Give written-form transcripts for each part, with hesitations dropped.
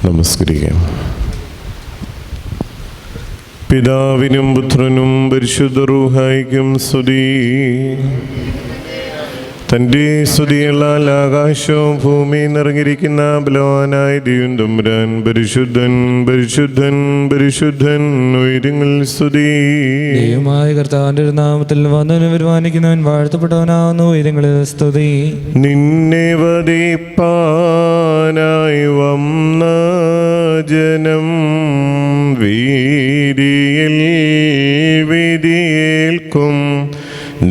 നമസ്കരിക്കാം. പിതാവിനും പുത്രനും പരിശുദ്ധ റൂഹായിക്കും സ്തുതി. തൻ്റെ സ്തുതികളാൽ ആകാശവും ഭൂമിയിൽ നിറഞ്ഞിരിക്കുന്ന ബലവാനായ ദൈവം തമ്പുരാൻ പരിശുദ്ധൻ പരിശുദ്ധൻ പരിശുദ്ധൻ ഉയരങ്ങളിൽ സ്തുതി. ദൈവമായ കർത്താവിന്റെ നാമത്തിൽ വന്നവനും വരുമാനിക്കുന്നവൻ വാഴ്ത്തപ്പെട്ടവനാകുന്നു. ഉയരങ്ങളിൽ സ്തുതി. നിന്നെ വധിപ്പാനായി വന്ന ജനം വീതിയിൽ വിധിയേൽക്കും.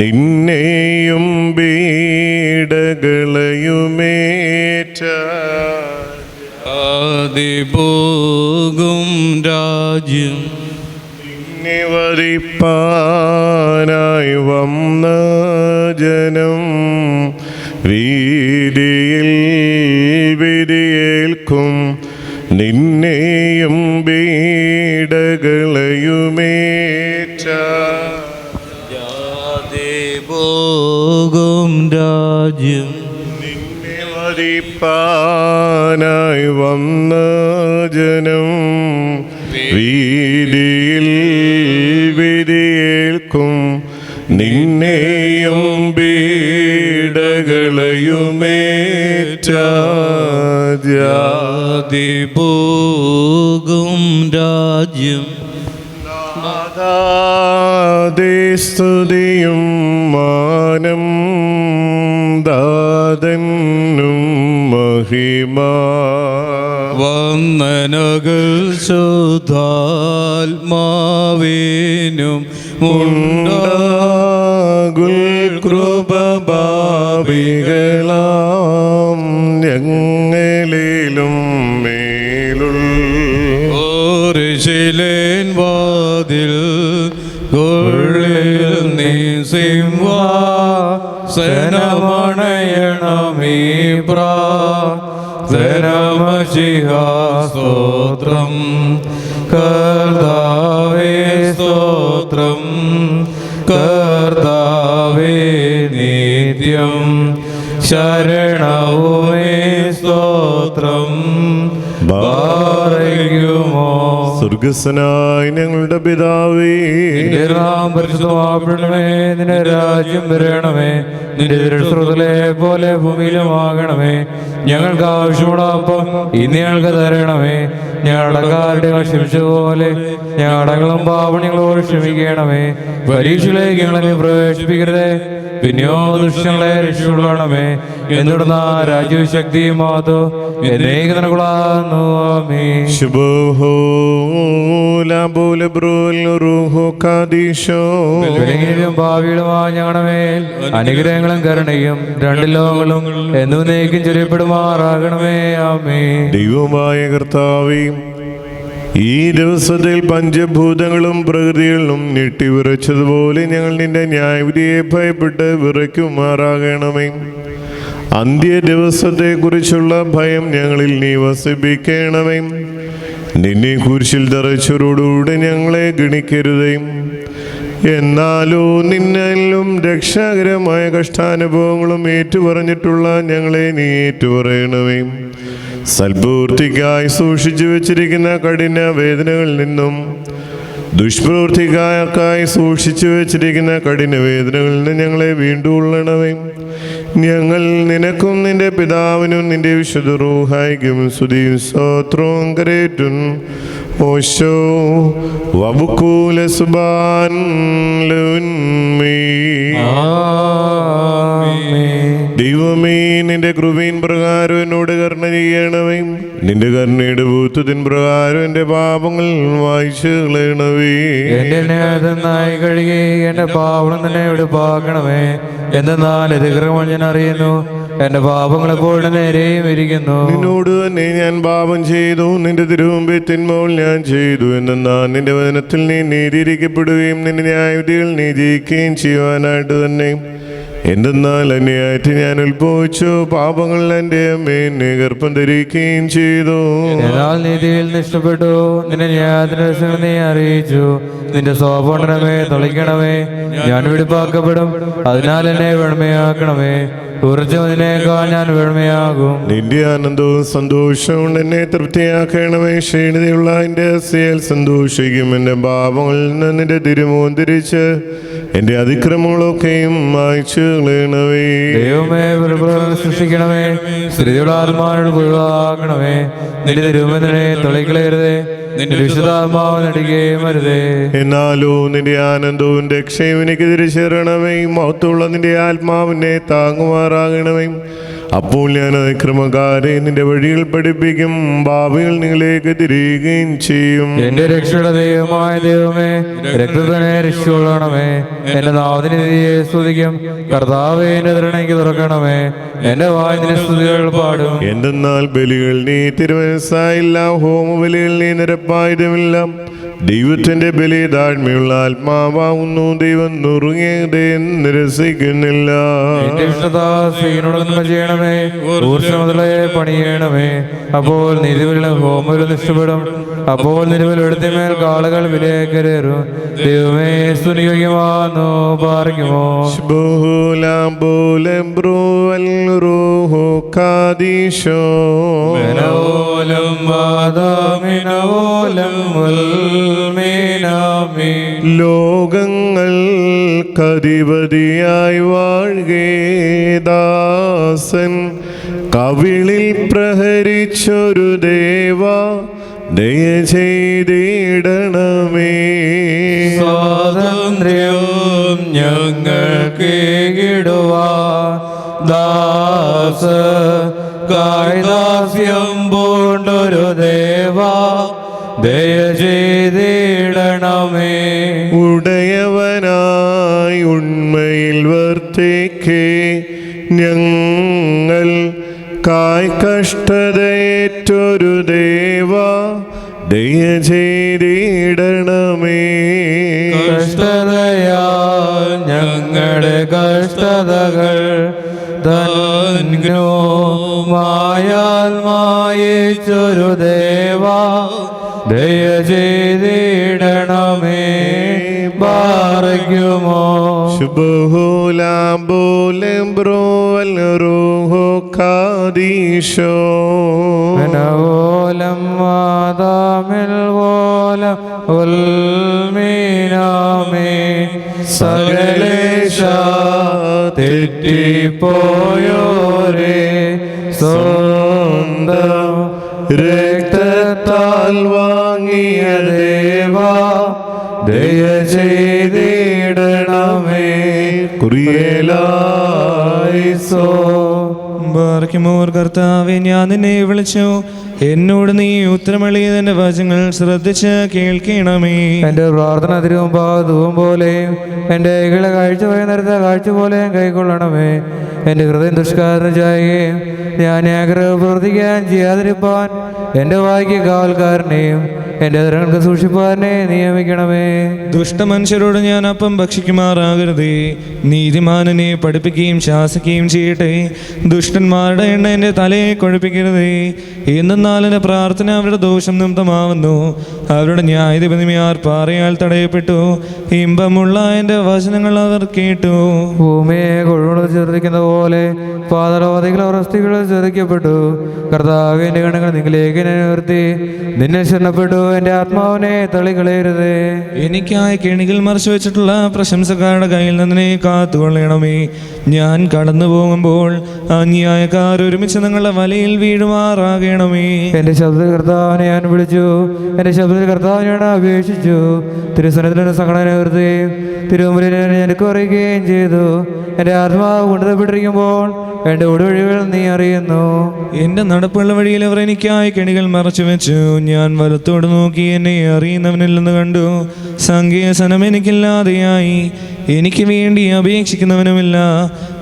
നിന്നെയും പീഡകളയുമേറ്റ ആദിപോകും രാജ്യം നിന്നെ വധിപ്പാനായി വന്ന ജനം വീതിയിൽ വിധിയേൽക്കും. നിന്നെയും പീഡകളയുമേറ്റ പോകും രാജ്യം നിന്നെ വധിപ്പാനായി വന്ന ജനം വീതിയിൽ വിധിയേൽക്കും. നിന്നെയും പീഡകളയുമേറ്റ പോകും രാജ്യം സ്തുതിയും മാനം ദാതനും മഹിമ വന്ദനകൾ ശുദ്ധാത്മാവിനും ഉണ്ടാകുൽ കൃപ പാപികളാം ഞങ്ങളിലും മേലുൾ ഓരിശിലേൻ വാതിൽ നീ സിംഹാസനമണയണമേ പ്രാതനമശിഹാസ്തോത്രം കർത്താവേ സ്തോത്രം കർത്താവേ നിത്യം ശരണവുമേ സ്തോത്രം ബാരയ്ക്കുമോ. സ്വർഗസ്വനായ ഞങ്ങളുടെ പിതാവേ, നിന്റെ നാമം പരിശുദ്ധമാക്കപ്പെടണമേ. നിന്റെ രാജ്യം വരണമേ. നിന്റെ തിരുസ്രോതലെ പോലെ ഭൂമിയിലുമാകണമേ. ഞങ്ങൾക്ക് ആവശ്യമുള്ള അപ്പം ഇന്ന് ഞങ്ങൾക്ക് തരണമേ. ഞങ്ങളുടെ കാരുടെ ക്ഷമിച്ചതുപോലെ ഞങ്ങളുടെ പാപങ്ങളോട് ക്ഷമിക്കണമേ. പരീക്ഷയിലേക്ക് ഞങ്ങളെ പ്രവേശിപ്പിക്കരുതേ, പിന്നെയോ ദുഷ്ടങ്ങളെ രക്ഷിക്കണമേ. എന്നിടുന്ന രാജ്യവും ശക്തിയും മാതോ എന്നേക്ക് നിനക്കുള്ളാകുന്നു. ആമേൻ. ഭാവിയിലുമായ ഞങ്ങളുടെ മേൽ അനുഗ്രഹങ്ങളും കരുണയും രണ്ട് ലോകങ്ങളും എന്നേക്കും ചെറിയപ്പെടുമാറാകണമേ. ആമേൻ. ദൈവമായ കർത്താവേ, ഈ ദിവസത്തിൽ പഞ്ചഭൂതങ്ങളും പ്രകൃതികളും ഞെട്ടിവിറച്ചതുപോലെ ഞങ്ങൾ നിന്റെ ന്യായവിധിയെ ഭയപ്പെട്ട് വിറയ്ക്കുമാറാകണമേ. അന്ത്യ ദിവസത്തെക്കുറിച്ചുള്ള ഭയം ഞങ്ങളിൽ നീ വസിപ്പിക്കണമേ. നിന്നെ കുരിശിൽ തറച്ചവരോടുകൂടെ ഞങ്ങളെ ഗണിക്കരുതേ. എന്നാലോ നിന്നിലും രക്ഷാകരമായ കഷ്ടാനുഭവങ്ങളും ഏറ്റുപറഞ്ഞിട്ടുള്ള ഞങ്ങളെ നീ ഏറ്റുപറയണമേ. സൽപ്രവൃത്തിക്കായി സൂക്ഷിച്ചു വെച്ചിരിക്കുന്ന കഠിന വേദനകളിൽ നിന്നും ദുഷ്പ്രവൃത്തിക്കായി സൂക്ഷിച്ചു വെച്ചിരിക്കുന്ന കഠിന വേദനകളിൽ നിന്ന് ഞങ്ങളെ വീണ്ടും ഉള്ളണമേ. ഞങ്ങൾ നിനക്കും നിന്റെ പിതാവിനും നിന്റെ വിശുദ്ധ റൂഹായിക്കും സ്തുതിയും സ്തോത്രവും കരേറ്റും. ഓശോ വബുക്കൂല സുബാൻ ദൈവമേ, നിന്റെ കൃപയിൻ പ്രകാരം എന്നോട് കരുണ ചെയ്യണമേ. നിന്റെ കരുണയുടെ ഭൂത്വത്തിൻ പ്രകാരം എന്റെ പാപങ്ങൾ വായിച്ചു കളയണമേ. എന്റെ കഴുകി എന്റെ പാപം തന്നെ വെടിപ്പാക്കണമേ. എന്തെന്നാൽ ഇതിക്രമം ഞാൻ അറിയുന്നു, എന്റെ പാപങ്ങൾ എപ്പോഴും നേരെയും ഇരിക്കുന്നു. നിന്നോട് തന്നെ ഞാൻ പാപം ചെയ്തു, നിന്റെ തിരുമുമ്പിൽ തിന്മകൾ ഞാൻ ചെയ്തു. എന്നാൽ നിന്റെ വചനത്തിൽ നീ നീതിയിരിക്കപ്പെടുകയും നിന്റെ ന്യായവിധികൾ നീ ജയിക്കുകയും ചെയ്യുവാനായിട്ട് തന്നെ എന്തെന്നാൽ അന്യായത്തിൽ ഞാൻ ഉത്ഭവിച്ചു, പാപങ്ങൾ എൻ്റെ അമ്മേനെ ഗർഭം ധരിക്കുകയും ചെയ്തു. എന്നാൽ നീതിയിൽ നിഷ്ഠപ്പെട്ടു, നിന്റെ ന്യായത്തിന്റെ രഹസ്യങ്ങൾ നീ അറിയിച്ചു. നിന്റെ സ്വഭാവമേ തളിക്കണമേ, ഞാൻ വെടിപ്പാക്കപ്പെടും. അതിനാൽ എന്നെ വെണ്മയാക്കണമേ, ഊർജ്ജതിനേക്കാൾ ഞാൻ വെണ്മയാകും. നിന്റെ ആനന്ദവും സന്തോഷവും എന്നെ തൃപ്തിയാക്കണമേ. ക്ഷീണിതയുള്ള എൻ്റെ അസ്യയിൽ സന്തോഷിക്കും. എൻ്റെ പാപങ്ങളിൽ നിന്ന് നിന്റെ തിരുമുഖം തിരിച്ച് എൻ്റെ അതിക്രമങ്ങളൊക്കെയും മായ്ച്ചു കളയണമേ. ദൈവമേ, സൃഷ്ടിക്കണമേ, സ്ത്രീയുടെ ആത്മാവിനോട് ഒഴിവാക്കണമേ. നിന്റെ തിരുമുഖത്തിനെ തളിക്കളയരുതേ, നിന്റെ വിശുദ്ധാത്മാവ് നടിക്കുകയും അരുതേ. എന്നാലോ നിന്റെ ആനന്ദവും രക്ഷയും എനിക്ക് തിരിച്ചേറണമേ. മഹത്തുള്ള നിന്റെ ആത്മാവിനെ താങ്ങുമാറാകണമേ. അപ്പോൾ ഞാൻ അതിക്രമക്കാരെ നിന്റെ വഴികൾ പഠിപ്പിക്കും, പാപികൾ നിങ്ങളിലേക്ക് തിരികുകയും ചെയ്യും. എന്റെ രക്ഷയുടെ ദൈവമായ ദൈവമേ, രക്തത്തിനെ രക്ഷിക്കൊള്ളണമേ. എന്റെ നാവിനെ നീതിയെ സ്തുതിക്കും. കർത്താവേ, എന്റെ തിരുണയ്ക്ക് തുറക്കണമേ. എന്റെ വായിന്റെ സ്തുതികൾ പാടും. എന്തെന്നാൽ ബലികൾ നീ തിരുമനസ്സായില്ല, ഹോമബലികൾ നീ നിരപ്പായുധമില്ല. ദൈവത്തിന്റെ ബലി താഴ്മയുള്ള ആത്മാവാകുന്നു. ദൈവം നുറുങ്ങിയത് നിരസിക്കുന്നില്ല. എന്റെ ഇഷ്ടതാ ചെയ്യണമേ, ഊർജ്ജമുതലേ പണിയണമേ. അപ്പോൾ നിലവിലുള്ള ഹോമവിൽ നിഷ്ഠപ്പെടും. അപ്പോൾ നിലവിൽ എടുത്തിമേൽ കാളുകൾ വിലയേക്കരേറും. ദൈവമേ, സ്തുതിയോഗ്യമാകുന്നു, പാർക്കുമോ. ലോകങ്ങൾക്കധിപതിയായി വാഴ്കേദാസൻ കവിളിൽ പ്രഹരിച്ചൊരു ദേവ, ദയ ചെയ്തിടണമേ. സ്വാതന്ത്ര്യം ഞങ്ങൾക്ക് കിടുവാൻ ദാസ കായ്ദാസ്യം പൂണ്ടൊരു ദേവ, ദയ ചെയ്തിടണമേ. ഉടയവനായി ഉണ്മയിൽ വർത്തിക്കേ ഞങ്ങൾ കായ് കഷ്ടതയേറ്റൊരു ദേവ, ദയ ചെയ്തിടണമേ. കഷ്ടതയാൽ ഞങ്ങളുടെ കഷ്ടതകൾ തന്നോ മായാൽ മായിച്ചൊരു ദേവ, ദയ ചെയ്തിടണമേ. പാറയ്ക്കുമോ ഓലം മാതാമിൽ ഓലം ഉൽമീനാമേ. സകലേശ തെറ്റിപ്പോയോരേ, സ്വന്തം രക്തത്താൽ വാങ്ങിയ ദേവ, ദയ ചെയ്തിടണമേ. കുറിയേലായിസോ. ബാർക്കുമോർ കർത്താവേ, ഞാൻ നിന്നെ വിളിച്ചു, എന്നോട് നീ ഉത്തരമളിയതിന്റെ വചനങ്ങൾ ശ്രദ്ധിച്ച് കേൾക്കണമേ. എന്റെ പ്രാർത്ഥന തിരുമുമ്പാകും പോലെയും എന്റെ കൈകളെ കാഴ്ച പോയി നേരത്തെ കാഴ്ച പോലെയും കൈക്കൊള്ളണമേ. എന്റെ ഹൃദയം ദുഷ്കാരം ചെയ്യുകയും ഞാൻ ആഗ്രഹം പ്രവർത്തിക്കാൻ ചെയ്യാതിരിപ്പാൻ എന്റെ വായിക്ക് കാവൽക്കാരനെയും എന്റെ അതിരങ്ങൾക്ക് സൂക്ഷിപ്പാനെ നിയമിക്കണമേ. ദുഷ്ടമനുഷ്യരോട് ഞാൻ അപ്പം ഭക്ഷിക്കുമാറാകരുതേ. നീതിമാനെ പഠിപ്പിക്കുകയും ശാസിക്കുകയും ചെയ്യട്ടെ. ദുഷ്ടന്മാരുടെ എണ്ണ എൻ്റെ തലയെ കൊഴിപ്പിക്കരുതേ. എന്നാൽ എൻ്റെ പ്രാർത്ഥന അവരുടെ ദോഷം നിമിത്തമാവുന്നു. അവരുടെ ന്യായാധിപതിമാർ പാറയാൽ തടയപ്പെട്ടു. ഇമ്പമുള്ള എൻ്റെ വചനങ്ങൾ അവർ കേട്ടു. ഭൂമിയെ കൊഴുകൊണ്ട് ചെറുതിക്കുന്ന പോലെ പാതാളവാദികൾ അവസ്ഥകൾ ചെറുക്കപ്പെട്ടു. കർത്താവിന്റെ കണ്ണുകൾ നിങ്ങളിലേക്ക് നിർത്തി നിന്നെ ശരണപ്പെട്ടു. എന്റെ ആത്മാവിനെ തള്ളിക്കളയരുതേ. എനിക്കായി കെണികൾ മറച്ചു വെച്ചിട്ടുള്ള പ്രശംസക്കാരുടെ കയ്യിൽ നിന്നെ കാത്തുകൊള്ളണമേ. ഞാൻ കടന്നു പോകുമ്പോൾ അന്യായക്കാർ ഒരുമിച്ച് നിങ്ങളുടെ വലയിൽ വീഴുമാറാകണമേ. എന്റെ ശബ്ദത്തിൽ കർത്താവിനെ ഞാൻ വിളിച്ചു, എന്റെ ശബ്ദത്തിൽ കർത്താവിനെ ഞാൻ അപേക്ഷിച്ചു. തിരുസനത്തിൻ്റെ സംഘടന നിർത്തുകയും തിരുമുമ്പിനെ എനിക്ക് അറിയുകയും ചെയ്തു. എന്റെ ആത്മാവ് കൊണ്ടുപോയിട്ടിരിക്കുമ്പോൾ എന്റെ ഒടുവഴികൾ നീ അറിയുന്നു. എന്റെ നടപ്പുള്ള വഴിയിൽ അവർ എനിക്കായി കെണികൾ മറച്ചു വെച്ചു. ഞാൻ വലത്തോട് നോക്കി എന്നെ അറിയുന്നവനില്ലെന്ന് കണ്ടു. സംഖ്യാസനം എനിക്കില്ലാതെയായി. എനിക്ക് വേണ്ടി അപേക്ഷിക്കുന്നവനുമില്ല.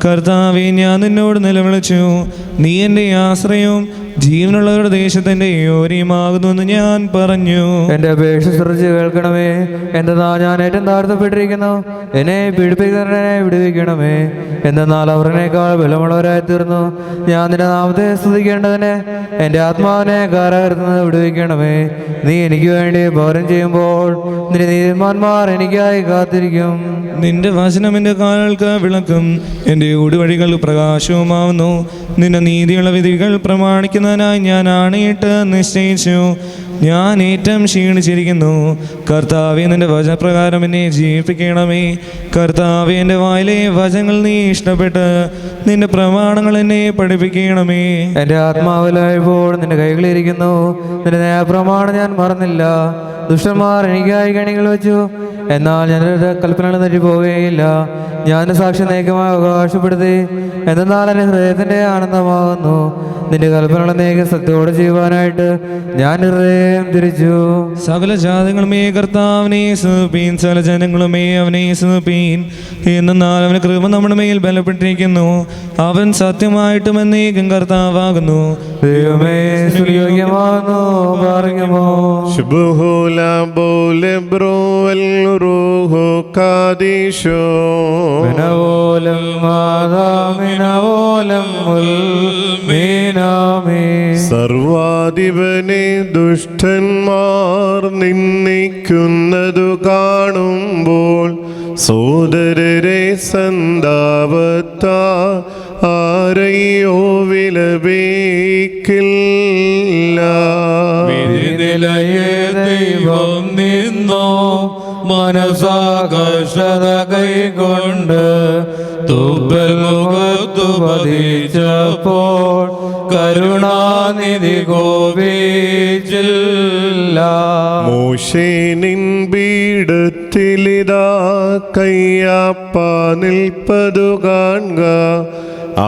കർത്താവേ, ഞാൻ നിന്നോട് നിലവിളിച്ചു. നീ എൻ്റെ ആശ്രയവും ജീവനുള്ളവരുടെ ദേശത്തിന്റെ ഓരിയുമാകുന്നു എന്ന് ഞാൻ പറഞ്ഞു. എന്റെ അപേക്ഷ ശ്രദ്ധിച്ച് കേൾക്കണമേ. എന്തെന്നാ ഞാൻ ഏറ്റവും താഴ്ത്തപ്പെട്ടിരിക്കുന്നു, എന്നെ പീഡിപ്പിക്കുന്നവരെ വിടുവിക്കണമേ. എന്തെന്നാൽ അവർ എന്നേക്കാൾ ബലമുള്ളവരായി തീർന്നു. ഞാൻ നിന്റെ നാമത്തെ സ്തുതിക്കേണ്ടതിന് എൻ്റെ ആത്മാവിനെ കാരാഗ്രഹത്തിൽ വിടുവിക്കണമേ. നീ എനിക്ക് വേണ്ടി പൗരം ചെയ്യുമ്പോൾ നിന്റെ നീതിമാന്മാർ എനിക്കായി കാത്തിരിക്കും. നിന്റെ വചനം എൻ്റെ കാലുകൾക്ക് വിളക്കും, എൻ്റെ ഊടുവഴികൾ പ്രകാശവുമാവുന്നു. നിന്റെ നീതിയുള്ള വിധികൾ പ്രമാണിക്കുന്നതിനായി ഞാൻ ആണയിട്ട് നിശ്ചയിച്ചു. ഞാൻ ഏറ്റവും ക്ഷീണിച്ചിരിക്കുന്നു. കർത്താവേ, നിന്റെ വചനപ്രകാരം എന്നെ ജീവിപ്പിക്കണമേ. കർത്താവേ, എൻ്റെ വായിലെ വചനങ്ങൾ നീ ഇഷ്ടപ്പെട്ട് നിന്റെ പ്രമാണങ്ങൾ എന്നെ പഠിപ്പിക്കണമേ. എൻ്റെ ആത്മാവിലായപ്പോൾ നിന്റെ കൈകളിലിരിക്കുന്നു. നിന്റെ ന്യായപ്രമാണം ഞാൻ മറന്നില്ല. ദുഷ്ടന്മാർ എനിക്കായി കണികൾ വെച്ചു, എന്നാൽ ഞാൻ കൽപ്പനകൾ തെറ്റിപ്പോവുകയില്ല. ഞാൻ സാക്ഷി നയിക്കമായി അവകാശപ്പെടുത്തി. എന്നാൽ എൻ്റെ ഹൃദയത്തിൻ്റെ ആനന്ദമാകുന്നു. നിന്റെ കൽപ്പനകൾ നീക്കി സത്യത്തോടെ ചെയ്യുവാനായിട്ട് ഞാൻ ഹൃദയം തിരിച്ചു. സകല ജാതികളുമേ കർത്താവിനെ സ്തുതിപ്പീൻ, സകല ജനങ്ങളുമേ അവനെ സ്തുതിപ്പീൻ. എന്നാൽ അവന് കൃപ നമ്മുടെ മേൽ ബലപ്പെട്ടിരിക്കുന്നു. അവൻ സത്യമായിട്ടും എന്നേക്കും കർത്താവാകുന്നു. ദൈവമേ, സുയോഗ്യമാകുന്നു പറയുമോ. മിനവോലം മാതാമിനവോലം മീനാമേ. സർവാധിപനെ ദുഷ്ടന്മാർ നിന്ദിക്കുന്നതു കാണുമ്പോൾ സോദരരെ സന്താപത്താ ആരെയോ വിലപിക്കില്ല. വിധിനിലയെ ദൈവം നിന്നോ മനസാകർഷത കൈകൊണ്ട് തുമ്പൽ മുഖത്തു പതിച്ചപ്പോൾ കരുണാനിധി കോപിച്ചില്ല. മോശേ നിൻ പീഠത്തിലിതാ കയ്യാപ്പ നിൽപ്പതു കാൺക.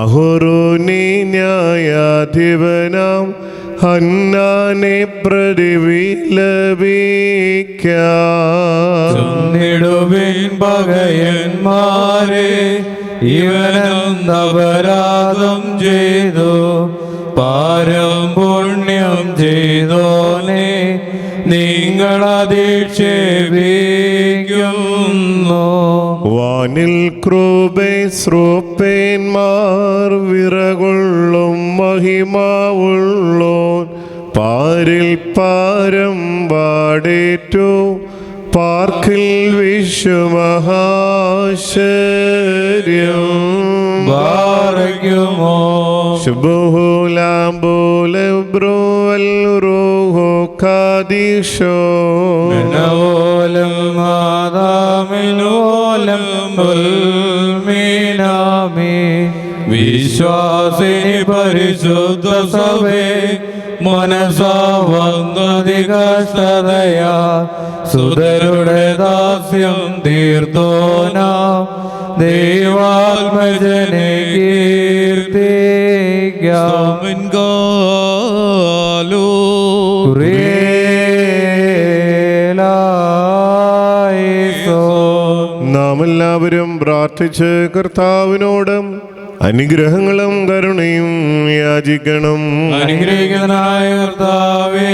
അഹരോനെ ന്യായാധിപനാം ഹന്നാനെ പ്രതി വിലപിക്കാം. പകയന്മാരെ ഇവനെന്തപരാധം ചെയ്തു, പാരം പുണ്യം ചെയ്തോനെ നിങ്ങളധിക്ഷേപിക്കുന്നു. വാനിൽ ക്രൂബെ ശ്രോപ്പേന്മാർ വിറകൊള്ളും മഹിമാവുള്ളോൻ പാരിൽ പാരം പാടേറ്റു പാർക്കിൽ വിശ്വമഹാശ്ചര്യം. ബാറയ്ക്കുമോ മിനവോലം മാതാമിനോലം മീനാമേ. വിശ്വാസിനി പരിശുദ്ധ സഭേ, മനസാവന്തി കഷ്ടതയാ സുതരുടെ ദാസ്യം തീർത്തോനാം ദൈവാത്മജനെ കീർത്തിക്കാം. നാം എല്ലാവരും പ്രാർത്ഥിച്ച് കർത്താവിനോടും അനുഗ്രഹങ്ങളും കരുണയും യാചിക്കണം. അനുഗ്രഹിക്കുന്നതായ കർത്താവേ,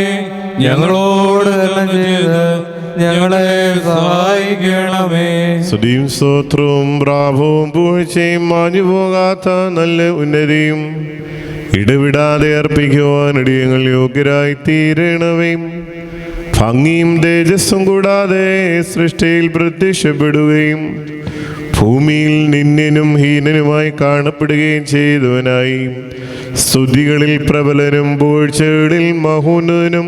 ഞങ്ങളോട് കരുണ ചെയ്ത് ഞങ്ങളെ സഹായിക്കണമേ. സ്തുതിയും സ്തോത്രവും പ്രാഭവും പൂഴ്ചയും മാഞ്ഞുപോകാത്ത നല്ല ഉന്നതിയും ഇടവിടാതെ അർപ്പിക്കുവാൻ ഇടിയങ്ങൾ യോഗ്യരായി തീരണമേ. ഭംഗിയും തേജസ്സും കൂടാതെ സൃഷ്ടിയിൽ പ്രത്യക്ഷപ്പെടുകയും ഭൂമിയിൽ നിന്യനും ഹീനനുമായി കാണപ്പെടുകയും ചെയ്തവനായി സ്തുതികളിൽ പ്രബലനും പൂഴ്ചകളിൽ മഹോന്നതനും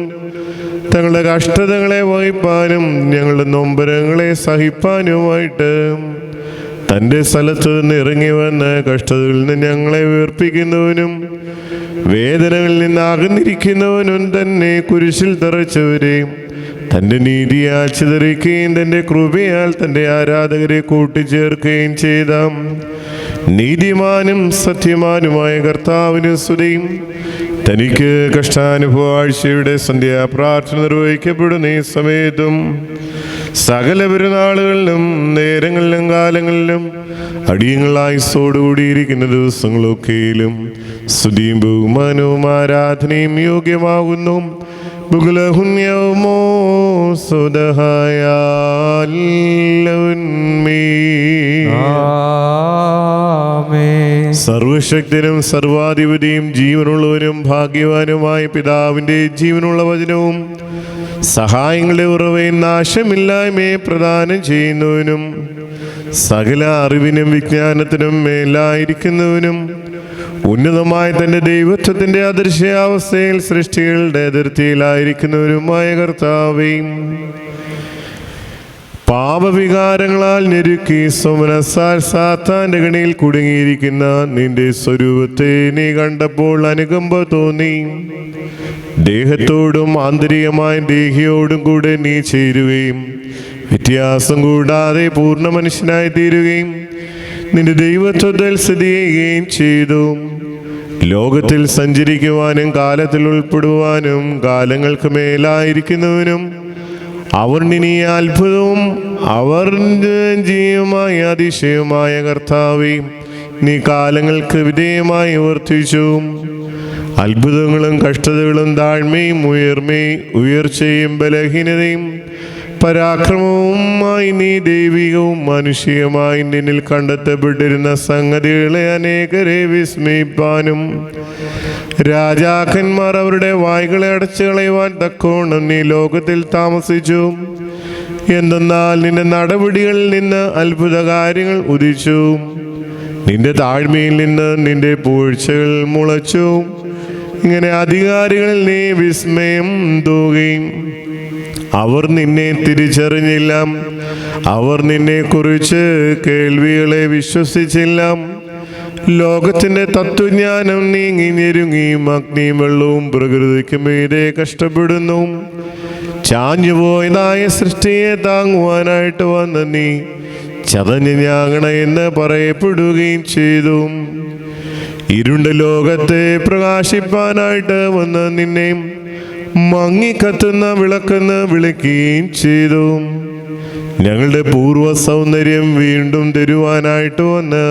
തങ്ങളുടെ കഷ്ടതകളെ വഹിപ്പാനും ഞങ്ങളുടെ നൊമ്പരങ്ങളെ സഹിപ്പാനുമായിട്ട് തൻ്റെ സ്ഥലത്ത് നിന്ന് ഇറങ്ങി വന്ന് കഷ്ടതകളിൽ നിന്ന് ഞങ്ങളെ വേർപ്പിക്കുന്നവനും വേദനകളിൽ നിന്ന് അകന്നിരിക്കുന്നവനും തന്നെ കുരിശിൽ തറച്ചവരെയും തൻ്റെ നീതിയാൽ ചിതറിക്കുകയും തൻ്റെ കൃപയാൽ തൻ്റെ ആരാധകരെ കൂട്ടിച്ചേർക്കുകയും ചെയ്ത നീതിമാനും സത്യമാനുമായ കർത്താവിന് സ്തുതിയും. തനിക്ക് കഷ്ടാനുഭവ ആഴ്ചയുടെ സന്ധ്യാപ്രാർത്ഥന നിർവഹിക്കപ്പെടുന്ന ഈ സമയത്തും സകല പെരുന്നാളുകളിലും നേരങ്ങളിലും കാലങ്ങളിലും അടിയങ്ങളായുസ്സോടുകൂടിയിരിക്കുന്ന ദിവസങ്ങളൊക്കെയിലും സ്തുതിയും ബഹുമാനവും ആരാധനയും യോഗ്യമാകുന്നു. ബുഗ്ലഹുന്യമോ സുദഹായാലുന്മീ. സർവശക്തനും സർവാധിപതിയും ജീവനുള്ളവനും ഭാഗ്യവാനുമായ പിതാവിൻ്റെ ജീവനുള്ള വചനവും സഹായങ്ങളുടെ ഉറവയും നാശമില്ലായ്മയെ പ്രദാനം ചെയ്യുന്നവനും സകല അറിവിനും വിജ്ഞാനത്തിനും മേലായിരിക്കുന്നവനും ഉന്നതമായ തൻ്റെ ദൈവത്വത്തിൻ്റെ അദൃശ്യാവസ്ഥയിൽ സൃഷ്ടികളുടെ അതിർത്തിയിലായിരിക്കുന്നവരുമായ കർത്താവേ, പാപവികാരങ്ങളാൽ ഞെരുക്കി സ്വമനസാൽ സാത്താൻ്റെ കണിയിൽ കുടുങ്ങിയിരിക്കുന്ന നിന്റെ സ്വരൂപത്തെ നീ കണ്ടപ്പോൾ അനുകമ്പ തോന്നി. ദേഹത്തോടും ആന്തരികമായ ദേഹിയോടും കൂടെ നീ ചേരുകയും വ്യത്യാസം കൂടാതെ പൂർണ്ണ മനുഷ്യനായി തീരുകയും നിന്റെ ദൈവത്വത്തിൽ സ്ഥിതി ചെയ്യുകയും ചെയ്തു. ലോകത്തിൽ സഞ്ചരിക്കുവാനും കാലത്തിൽ ഉൾപ്പെടുവാനും കാലങ്ങൾക്ക് മേലായിരിക്കുന്നവനും അവർണ്ണിനീയ അത്ഭുതവും അവർജ്ജീയമായ അതിശയവുമായ കർത്താവേ, നീ കാലങ്ങൾക്ക് വിധേയമായി വർത്തിച്ചു. അത്ഭുതങ്ങളും കഷ്ടതകളും താഴ്മയും ഉയർച്ചയും ബലഹീനതയും പരാക്രമവുമായി നീ ദൈവികവും മാനുഷികമായി നിന്നിൽ കണ്ടെത്തപ്പെട്ടിരുന്ന സംഗതികളെ അനേകരെ വിസ്മയിപ്പാനും രാജാക്കന്മാർ അവരുടെ വായ്കളെ അടച്ചു കളയുവാൻ തക്കോണം നീ ലോകത്തിൽ താമസിച്ചു. എന്തെന്നാൽ നിന്റെ നടപടികളിൽ നിന്ന് അത്ഭുത കാര്യങ്ങൾ ഉദിച്ചു. നിന്റെ താഴ്മയിൽ നിന്ന് നിന്റെ പൂഴ്ചകൾ മുളച്ചു. ഇങ്ങനെ അധികാരികളിൽ നീ വിസ്മയം തൂകി. അവർ നിന്നെ തിരിച്ചറിഞ്ഞില്ല. അവർ നിന്നെ കുറിച്ച് കേൾവികളെ വിശ്വസിച്ചില്ല. ലോകത്തിൻ്റെ തത്വജ്ഞാനം നീങ്ങി ഞെരുങ്ങിയും അഗ്നിയും വെള്ളവും പ്രകൃതിക്ക് മീതെ കഷ്ടപ്പെടുന്നു. ചാഞ്ഞുപോയതായ സൃഷ്ടിയെ താങ്ങുവാനായിട്ട് വന്ന നീ ചതഞ്ഞ് ഞാങ്ങണ എന്ന് പറയപ്പെടുകയും ചെയ്തു. ഇരുണ്ട ലോകത്തെ പ്രകാശിപ്പാനായിട്ട് വന്ന നിന്നെ മങ്ങിക്കത്തുന്ന വിളക്കെന്ന് വിളിക്കുകയും ചെയ്തു. ഞങ്ങളുടെ പൂർവ്വ സൗന്ദര്യം വീണ്ടും തരുവാനായിട്ട് വന്ന്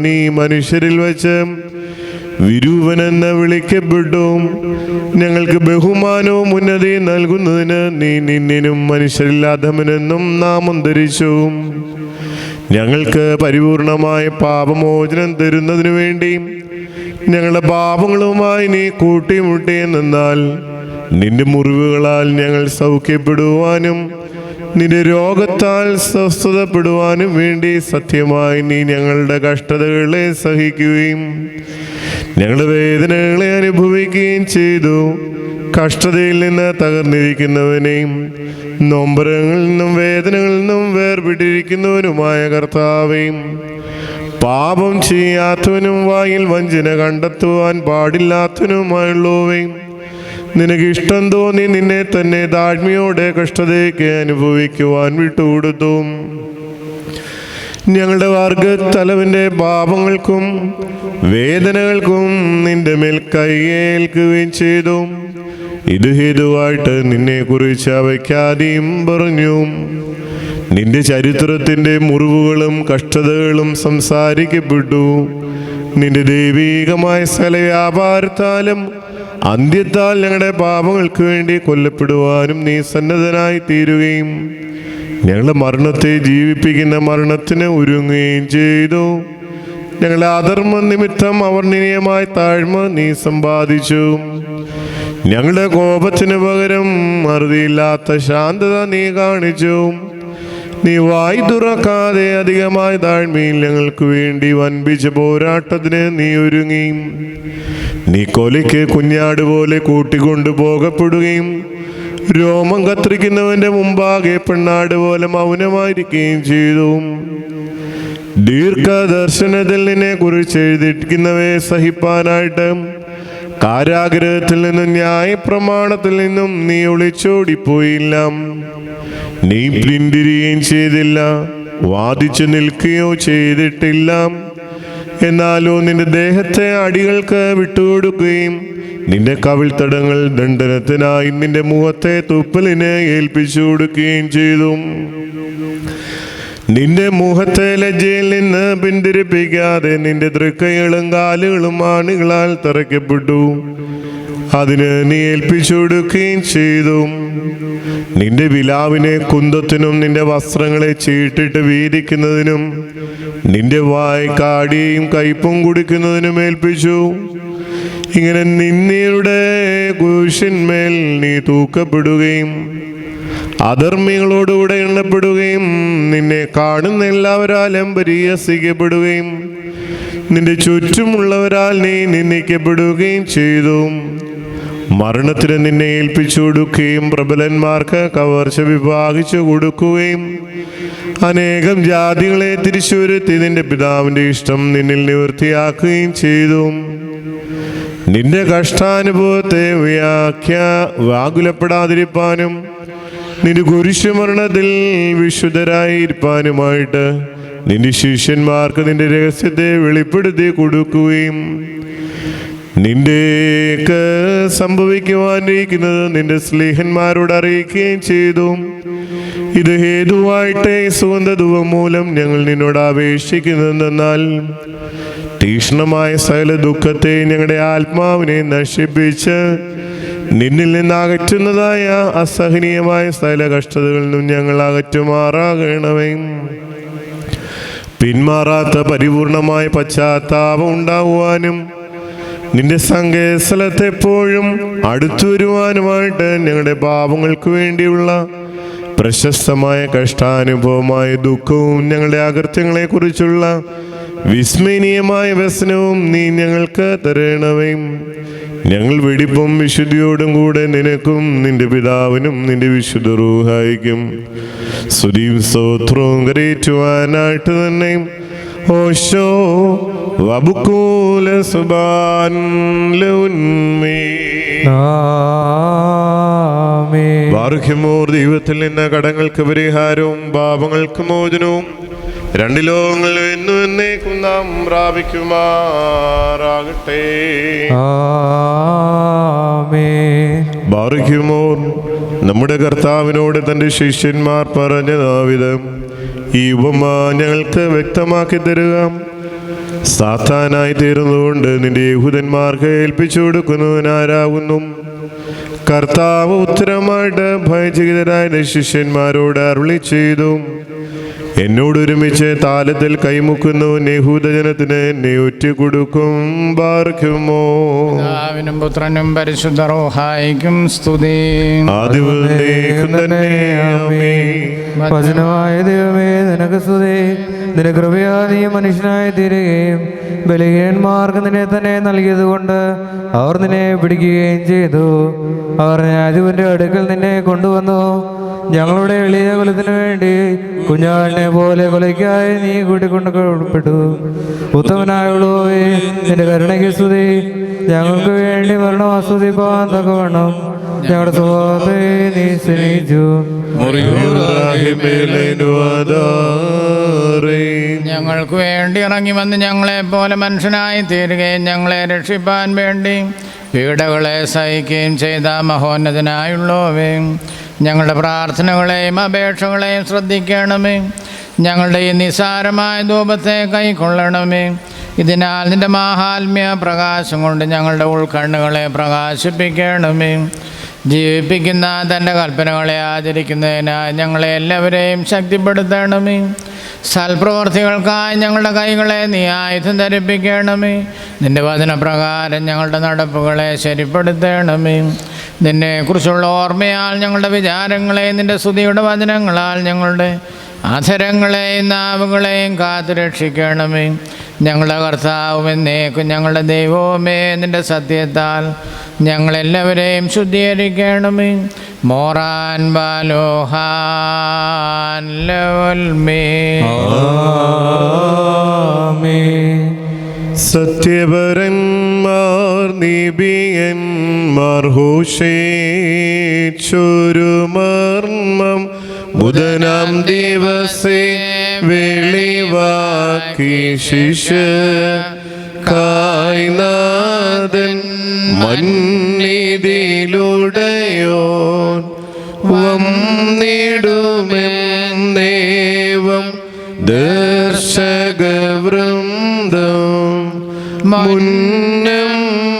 നീ മനുഷ്യരിൽ വച്ച് വിരൂപനെന്ന് വിളിക്കപ്പെട്ടു. ഞങ്ങൾക്ക് ബഹുമാനവും ഉന്നതിയും നൽകുന്നതിന് നീ നിന്നിനും മനുഷ്യരിൽ അധമനെന്നും നാമം ധരിച്ചു. ഞങ്ങൾക്ക് പരിപൂർണമായ പാപമോചനം തരുന്നതിനു വേണ്ടി ഞങ്ങളുടെ പാപങ്ങളുമായി നീ കൂട്ടിമുട്ടിയെന്നാൽ നിന്റെ മുറിവുകളാൽ ഞങ്ങൾ സൗഖ്യപ്പെടുവാനും നിന്റെ രോഗത്താൽ സ്വസ്ഥതപ്പെടുവാനും വേണ്ടി സത്യമായി നീ ഞങ്ങളുടെ കഷ്ടതകളെ സഹിക്കുകയും ഞങ്ങളുടെ വേദനകളെ അനുഭവിക്കുകയും ചെയ്തു. കഷ്ടതയിൽ നിന്ന് തകർന്നിരിക്കുന്നവനെയും നൊമ്പരങ്ങളിൽ നിന്നും വേദനകളിൽ നിന്നും വേർപിട്ടിരിക്കുന്നവനുമായ കർത്താവേയും പാപം ചെയ്യാത്തവനും വായിൽ വഞ്ചന കണ്ടെത്തുവാൻ പാടില്ലാത്തവനുമായുള്ളവയും നിനക്ക് ഇഷ്ടം തോന്നി നിന്നെ തന്നെ താഴ്മയോടെ കഷ്ടതയ്ക്ക് അനുഭവിക്കുവാൻ വിട്ടുകൊടുത്തു. ഞങ്ങളുടെ വർഗത്തലവൻ്റെ പാപങ്ങൾക്കും വേദനകൾക്കും നിന്റെ മേൽ കൈയേൽക്കുകയും ചെയ്തു. ഇത് ഹേതുവായിട്ട് നിന്നെക്കുറിച്ച് അവയ്ക്കാതെയും പറഞ്ഞു. നിന്റെ ചരിത്രത്തിൻ്റെ മുറിവുകളും കഷ്ടതകളും സംസാരിക്കപ്പെട്ടു. നിന്റെ ദൈവീകമായ സ്ഥല വ്യാപാരത്താലും അന്ത്യത്താൽ ഞങ്ങളുടെ പാപങ്ങൾക്ക് വേണ്ടി കൊല്ലപ്പെടുവാനും നീ സന്നദ്ധനായി തീരുകയും ഞങ്ങളുടെ മരണത്തെ ജീവിപ്പിക്കുന്ന മരണത്തിന് ഒരുങ്ങുകയും ചെയ്തു. ഞങ്ങളുടെ അധർമ്മ നിമിത്തം അവർണ്ണനീയമായ താഴ്മ നീ സമ്പാദിച്ചു. ഞങ്ങളുടെ കോപത്തിന് പകരം അറുതിയില്ലാത്ത ശാന്തത നീ കാണിച്ചു. നീ വായി തുറക്കാതെ അധികമായ താഴ്മയിൽ ഞങ്ങൾക്ക് വേണ്ടി വൻപിച്ച പോരാട്ടത്തിന് നീ ഒരുങ്ങി. നീ കൊലയ്ക്ക് കുഞ്ഞാട് പോലെ കൂട്ടിക്കൊണ്ടു പോകപ്പെടുകയും രോമം കത്തിരിക്കുന്നവന്റെ മുമ്പാകെ പെണ്ണാട് പോലെ മൗനമായിരിക്കുകയും ചെയ്തു. ദീർഘദർശനത്തിൽ നിന്നെ കുറിച്ച് എഴുതിയിരിക്കുന്നവയെ സഹിപ്പാനായിട്ട് കാരാഗ്രഹത്തിൽ നിന്നും ന്യായപ്രമാണത്തിൽ നിന്നും നീ ഒളിച്ചോടിപ്പോയില്ല. നീ പിന്തിരിയുകയും ചെയ്തില്ല, വാദിച്ചു നിൽക്കുകയോ ചെയ്തിട്ടില്ല. എന്നാലോ നിന്റെ ദേഹത്തെ അടികൾക്ക് വിട്ടുകൊടുക്കുകയും നിന്റെ കവിൾത്തടങ്ങൾ ദണ്ഡനത്തിനായി നിന്റെ മുഖത്തെ തുപ്പലിന് ഏൽപ്പിച്ചു കൊടുക്കുകയും ചെയ്തു. നിന്റെ മുഖത്തെ ലജ്ജയിൽ നിന്ന് പിന്തിരിപ്പിക്കാതെ നിന്റെ തൃക്കൈകളും കാലുകളും ആണികളാൽ തറയ്ക്കപ്പെട്ടു. അതിന് നീ ഏൽപ്പിച്ചു കൊടുക്കുകയും ചെയ്തു. നിന്റെ വിലാവിനെ കുന്തത്തിനും നിന്റെ വസ്ത്രങ്ങളെ ചീട്ടിട്ട് വീതിക്കുന്നതിനും നിന്റെ വായ് കാടിയും കയ്പും കുടിക്കുന്നതിനും ഏൽപ്പിച്ചു. ഇങ്ങനെ നിന്നയുടെ കുരിശിന്മേൽ നീ തൂക്കപ്പെടുകയും അധർമ്മികളോടുകൂടെ എണ്ണപ്പെടുകയും നിന്നെ കാണുന്ന എല്ലാവരാലും പരിഹസിക്കപ്പെടുകയും നിന്റെ ചുറ്റുമുള്ളവരാൽ നീ നിന്ദിക്കപ്പെടുകയും ചെയ്തു. മരണത്തിന് നിന്നെ ഏൽപ്പിച്ചു കൊടുക്കുകയും പ്രബലന്മാർക്ക് കവർച്ച വിഭാഗിച്ചു കൊടുക്കുകയും അനേകം ജാതികളെ തിരിച്ചു വരുത്തി നിന്റെ പിതാവിൻ്റെ ഇഷ്ടം നിന്നിൽ നിവൃത്തിയാക്കുകയും ചെയ്തു. നിന്റെ കഷ്ടാനുഭവത്തെ വ്യാകുലപ്പെടാതിരിപ്പാനും നിന്റെ കുരിശുമരണത്തിൽ വിശുദ്ധരായിരിക്കാനുമായിട്ട് നിന്റെ ശിഷ്യന്മാർക്ക് നിന്റെ രഹസ്യത്തെ വെളിപ്പെടുത്തി കൊടുക്കുകയും നിന്റെക്ക് സംഭവിക്കുവാനിരിക്കുന്നത് നിന്റെ സ്നേഹന്മാരോട് അറിയിക്കുകയും ചെയ്തു. ഇത് ഹേതുവായിട്ട് സുഗന്ധധൂപം മൂലം ഞങ്ങൾ നിന്നോട് അപേക്ഷിക്കുന്നതെന്നാൽ തീക്ഷ്ണമായ സകല ദുഃഖത്തെ ഞങ്ങളുടെ ആത്മാവിനെ നശിപ്പിച്ച് നിന്നിൽ നിന്ന് അകറ്റുന്നതായ അസഹനീയമായ സകല കഷ്ടതകളിൽ നിന്നും ഞങ്ങൾ അകറ്റുമാറാകണമേ. പിന്മാറാത്ത പരിപൂർണമായ പശ്ചാത്താപം ഉണ്ടാകുവാനും നിന്റെ സങ്കേതസ്ഥലത്തെപ്പോഴും അടുത്തു വരുവാനുമായിട്ട് ഞങ്ങളുടെ പാപങ്ങൾക്ക് വേണ്ടിയുള്ള പ്രശസ്തമായ കഷ്ടാനുഭവമായ ദുഃഖവും ഞങ്ങളുടെ അകൃത്യങ്ങളെക്കുറിച്ചുള്ള വിസ്മരണീയമായ വ്യസനവും നീ ഞങ്ങൾക്ക് തരണമേ. ഞങ്ങൾ വെടിപ്പും വിശുദ്ധിയോടും കൂടെ നിനക്കും നിന്റെ പിതാവിനും നിന്റെ വിശുദ്ധ റൂഹായിക്കും സ്തുതിയും സ്തോത്രവും കരേറ്റുവാനായിട്ട് തന്നെ ഓശോ വബുക്കൂല സുബാൻ ലൗന്മേ ബാർഹ്യമോർ ദൈവത്തിൽ നിന്ന് കടങ്ങൾക്ക് പരിഹാരവും പാപങ്ങൾക്ക് മോചനവും രണ്ട് ലോകങ്ങളിൽ എന്നും എന്നേക്കും നാം പ്രാപിക്കുമാറാകട്ടെ. ബാർഹ്യമോർ നമ്മുടെ കർത്താവിനോട് തൻ്റെ ശിഷ്യന്മാർ പറഞ്ഞതാവിധം ഈ ഉപമ ഞങ്ങൾക്ക് വ്യക്തമാക്കി തരുക. സാത്താനായി തീർന്നുകൊണ്ട് നിന്റെ യഹൂദന്മാർക്ക് ഏൽപ്പിച്ചു കൊടുക്കുന്നവനാരാകുന്നു? കർത്താവ് ഉത്തരമായിട്ട് ഭയചകിതരായ ശിഷ്യന്മാരോട് അരുളി ചെയ്തു, എന്നോടൊരുമിച്ച് താലത്തിൽ കൈമുക്കുന്നവൻ യഹൂദജനത്തിന് എന്നെ ഒറ്റുകൊടുക്കും. ബാർക്കുമോ പിതാവിനും പുത്രനും പരിശുദ്ധ റൂഹായിക്കും സ്തുതി. വചനമായ ദൈവമേ നിനക്ക് സ്തുതി. നിന്റെ കൃപയാ നീ മനുഷ്യനായി തീരുകയും ബലിഹീനന്മാർക്ക് നിന്നെ തന്നെ നൽകിയത് കൊണ്ട് അവർ നിന്നെ പിടിക്കുകയും ചെയ്തു. അവർ ന്യായാധിപന്റെ അടുക്കൽ നിന്നെ കൊണ്ടുവന്നു. ഞങ്ങളുടെ എളിയ കുലത്തിന് വേണ്ടി കുഞ്ഞാളിനെ പോലെ കൊലയ്ക്കായി നീ കൂട്ടിക്കൊണ്ടുപ്പെട്ടു. ഉത്തമനായുള്ളവേ നിന്റെ കരുണയ്ക്ക് സ്തുതി. ഞങ്ങൾക്ക് വേണ്ടി മരണം ആസ്വദിപ്പാൻ തക്കവണ്ണം ഞങ്ങളുടെ സ്വഭാവത്തെ നീ സ്നേഹിച്ചു. ഞങ്ങൾക്ക് വേണ്ടി ഇറങ്ങി വന്ന് ഞങ്ങളെ പോലെ മനുഷ്യനായി തീരുകയും ഞങ്ങളെ രക്ഷിപ്പാൻ വേണ്ടി പീഡകളെ സഹിക്കുകയും ചെയ്ത മഹോന്നതനായുള്ളവേ, ഞങ്ങളുടെ പ്രാർത്ഥനകളെയും അപേക്ഷകളെയും ശ്രദ്ധിക്കണമേ. ഞങ്ങളുടെ ഈ നിസ്സാരമായ ധൂപത്തെ കൈക്കൊള്ളണമേ. ഇതിനാൽ നിന്റെ മാഹാത്മ്യ പ്രകാശം കൊണ്ട് ഞങ്ങളുടെ ഉൾക്കണ്ണുകളെ പ്രകാശിപ്പിക്കണമേ. ജീവിപ്പിക്കുന്ന തൻ്റെ കൽപ്പനകളെ ആചരിക്കുന്നതിനായി ഞങ്ങളെ എല്ലാവരെയും ശക്തിപ്പെടുത്തണമേ. സൽപ്രവർത്തികൾക്കായി ഞങ്ങളുടെ കൈകളെ നീ ആയുധം ധരിപ്പിക്കണമേ. നിന്റെ വചനപ്രകാരം ഞങ്ങളുടെ നടപ്പുകളെ ശരിപ്പെടുത്തണമേ. നിന്നെക്കുറിച്ചുള്ള ഓർമ്മയാൽ ഞങ്ങളുടെ വിചാരങ്ങളെ നിന്റെ സ്തുതിയുടെ വചനങ്ങളാൽ ഞങ്ങളുടെ അധരങ്ങളെയും നാവുകളെയും കാത്തു രക്ഷിക്കണമേ. ഞങ്ങളുടെ കർത്താവും എന്നേക്കും ഞങ്ങളുടെ ദൈവവുമേ, നിന്റെ സത്യത്താൽ ഞങ്ങളെല്ലാവരെയും ശുദ്ധീകരിക്കണമേ. മോറാൻ ബാലോഹാൻ ലവൽമേ. സത്യപരന്മാർ നിബിയന്മാർ ഘോഷിച്ചൊരു മർമ്മം ബുധനാം ദിവസേ വെളിവാക്കി ശിഷ്യനാഥൻ മന്നിതിലുടയോൻ വന്നിടുമെന്നേവം വൃന്ദം മുന്നം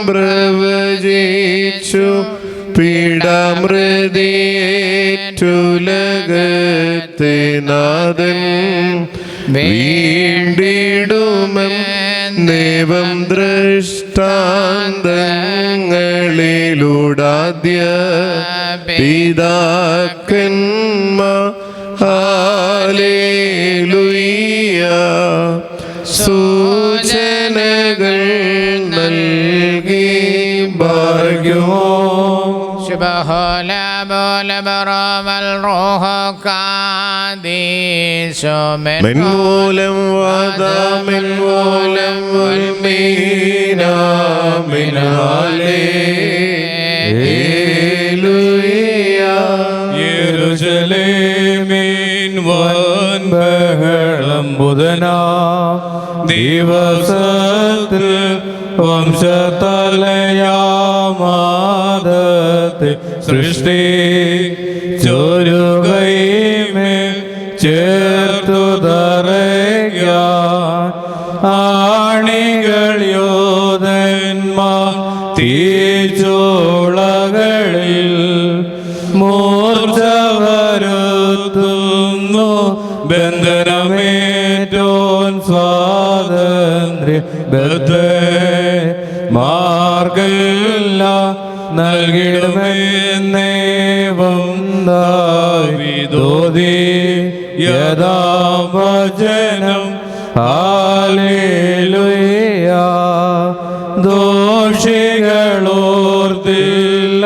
പ്രവചിച്ചു പീഡാമൃതിയേറ്റുലകത്തെ നാഥൻ വീണ്ടിടുമെന്നേവം ദൃഷ്ടാന്തങ്ങളിലൂടാദ്യ പിതാക്കന്മാർ ഹല്ലേലൂയ സൂചനകൾ നൽകി ഭാഗ്യമോ شبهلا بول برام الروح قاديس من മൂലം വാദാമിൻ മൂലം വൽമീന മിൻ ഹല്ലേലൂയ യെരൂശലേമിൻ വൻബഹളം ബുധനാ ദിവസത്തിൽ വംശതലയാമാദത്തെ സൃഷ്ടി ചൊരുകൈമേ ചേർത്തു തറയ്ക്കാൻ ആണികൾ യോധന്മാർ തീച്ചോളകളിൽ മൂർച്ച വരുത്തുന്നു ബന്ധനമേറ്റോൻ സ്വാതന്ത്ര്യ മാർഗല്ല നൽകിടുമെന്നേവം ദാവീദോദി യഥാവചനം ഹല്ലേലൂയ ദോഷികളോർത്തില്ല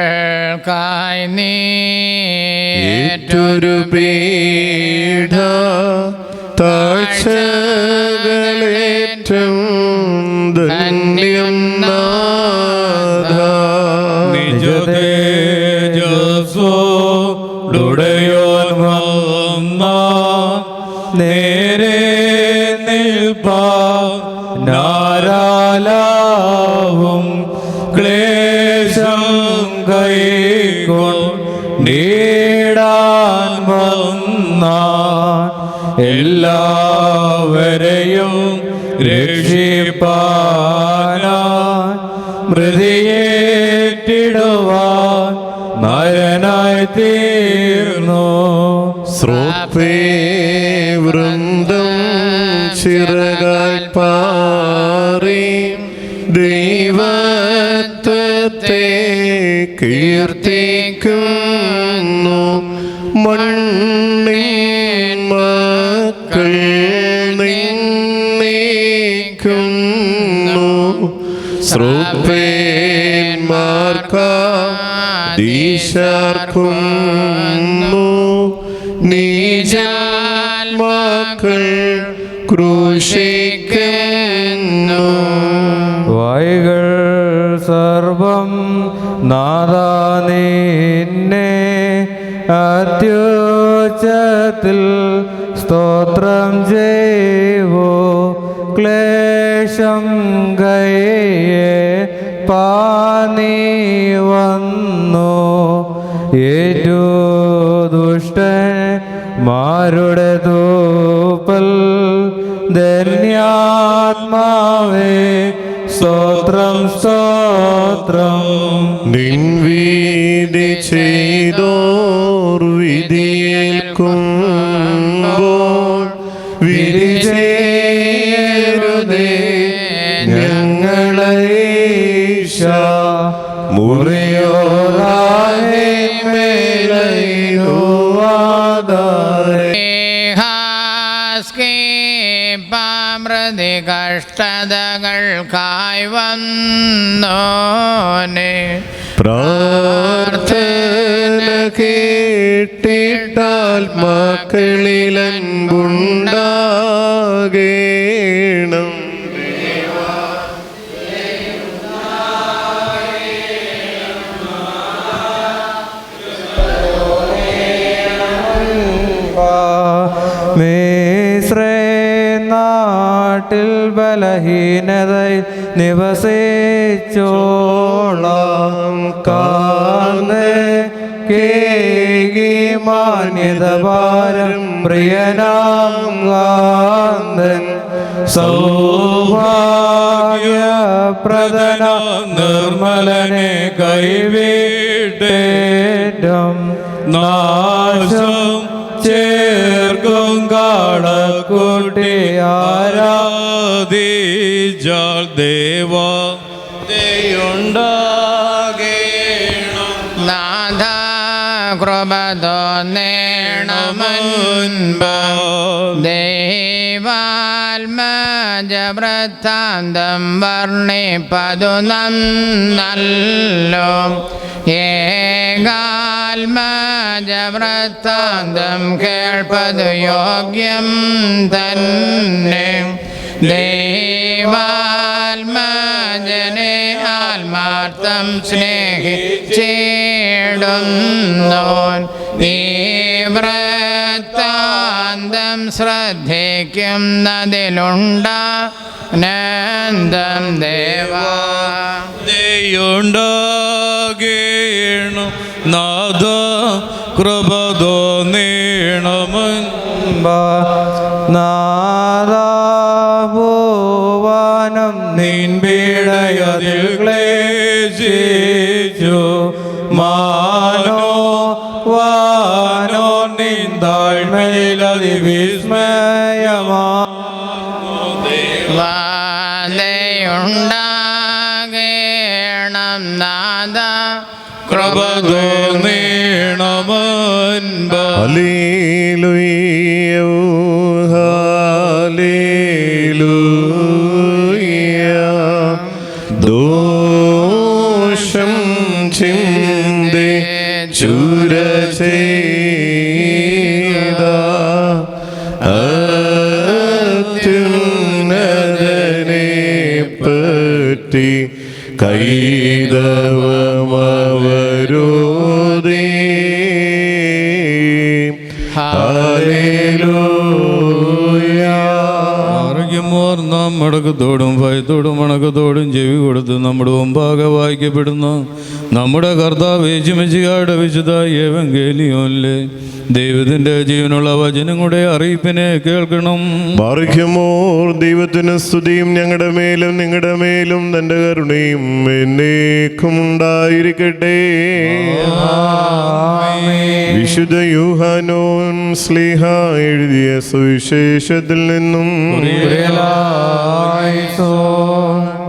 ഞങ്ങൾക്കായി നീ ഏറ്റൊരു പീഠ താഴ്ചകളേറ്റം ധന്യം നാഥ നിജതേജസ്വോടുടയോൻ വന്ന നേരെ നിൽപ്പാനാരാലാവും ക്ലേശം കൈക്കൊണ്ടീടാൻ വന്ന എല്ലാവരെയും രക്ഷിപ്പാനായി മൃതിയേറ്റിടുവാൻ നരനായി തീർന്നു ശ്രോപ്പേ വൃന്ദം ചിറകാൽ പാറി ദൈവത്വത്തെ കീർത്തിക്കുന്നു മണ്ണിൻ മക്കൾ നിന്നേക്കുന്നു ശ്രോപ്പേന്മാർക്കാ ദീശാർക്കുന്നു നീജാത്മാക്കൾ ക്രൂശിക്കുന്നു വായുകൾ സർവം നാദാ നിന്നെ അത്യുച്ചത്തിൽ സ്തോത്രം ചെയ്വോ ക്ലേശം കയ്യേ പാനി വന്നു ഏറ്റു ദുഷ്ടന്മാരുടെ തൂപ്പൽ ധന്യാത്മാവേ സ്തോത്രം സ്തോത്രം നിൻ വീതി ചെയ്തോർ വിധിയേൽക്കുമ്പോൾ വിധി ചെയ്യരുതേ ഞങ്ങളെ മുറിയോറാഹേ മേലൈനുവാദാരേ പാമൃതി കഷ്ടതകൾക്കായി വന്നോനെ പ്രാർത്ഥന കേട്ടിട്ടാത്മാക്കളിലൻപുണ്ടാകേണം നാട്ടിൽ ബലഹീനതയിൽ നിവസിച്ചോളാം കാന്ത കേകി മാന്യത പാരം പ്രിയനാം കാന്തൻ സൗഭാഗ്യപ്രദന നിർമ്മലനെ കൈവിട്ടേറ്റം നാശം ചേർക്കും കാളക്കുട്ടി ആരാധിച്ചാൽ ദേവാ ദയുണ്ടാകേണം നാഥ കൃപ തോന്നേണമെൻപ് ദൈവാത്മജവൃത്താന്തം വർണ്ണിപ്പതു നന്നല്ലോ ഏകാത്മജവൃത്താന്തം കേൾപ്പതു യോഗ്യം തന്നെ ദൈവാത്മജനെ ആത്മാർത്ഥം സ്നേഹിച്ചിടുന്നോൻ ഈ വൃത്താന്തം ശ്രദ്ധിക്കുന്നതിലുണ്ടാനന്ദം ദേവാ ദയുണ്ടാകേണം നാഥ കൃപ തോന്നേണമെന്ന് നാദാഭൂവാനം നിൻപീഡയതിൽ ക്ലേശിച്ചു മാനോ വാനോ നിന്താഴ്മയിലതി വിസ്മയമാ വാദയുണ്ടാകേണം നാഥ കൃപ തോന്നേണമെന്ന് ഹല്ലേലൂയ ഹല്ലേലൂയ ദോഷം ചിന്തി ചുര ചെയ്ത അത്യുന്നതനെ പറ്റി കൈതവമവരോദേ ആരോഗ്യമോർ നാം മടക്കത്തോടും ഭയത്തോടും മണക്കത്തോടും ചെവി കൊടുത്ത് നമ്മുടെ മുമ്പാകെ വായിക്കപ്പെടുന്ന നമ്മുടെ കർത്താവ് യേശുമിശിഹായുടെ വിശുദ്ധ ഏവങ്കേലിയോനിലെ ദൈവത്തിൻ്റെ ജീവനുള്ള വചനങ്ങളുടെ അറിയിപ്പിനെ കേൾക്കണം. ബാറയ്ക്കുമോർ ദൈവത്തിന് സ്തുതിയും ഞങ്ങളുടെ മേലും നിങ്ങളുടെ മേലും തൻ്റെ കരുണയും എന്നേക്കും ഉണ്ടായിരിക്കട്ടെ. വിശുദ്ധ യൂഹാനോൻ ശ്ലീഹ എഴുതിയ സുവിശേഷത്തിൽ നിന്നും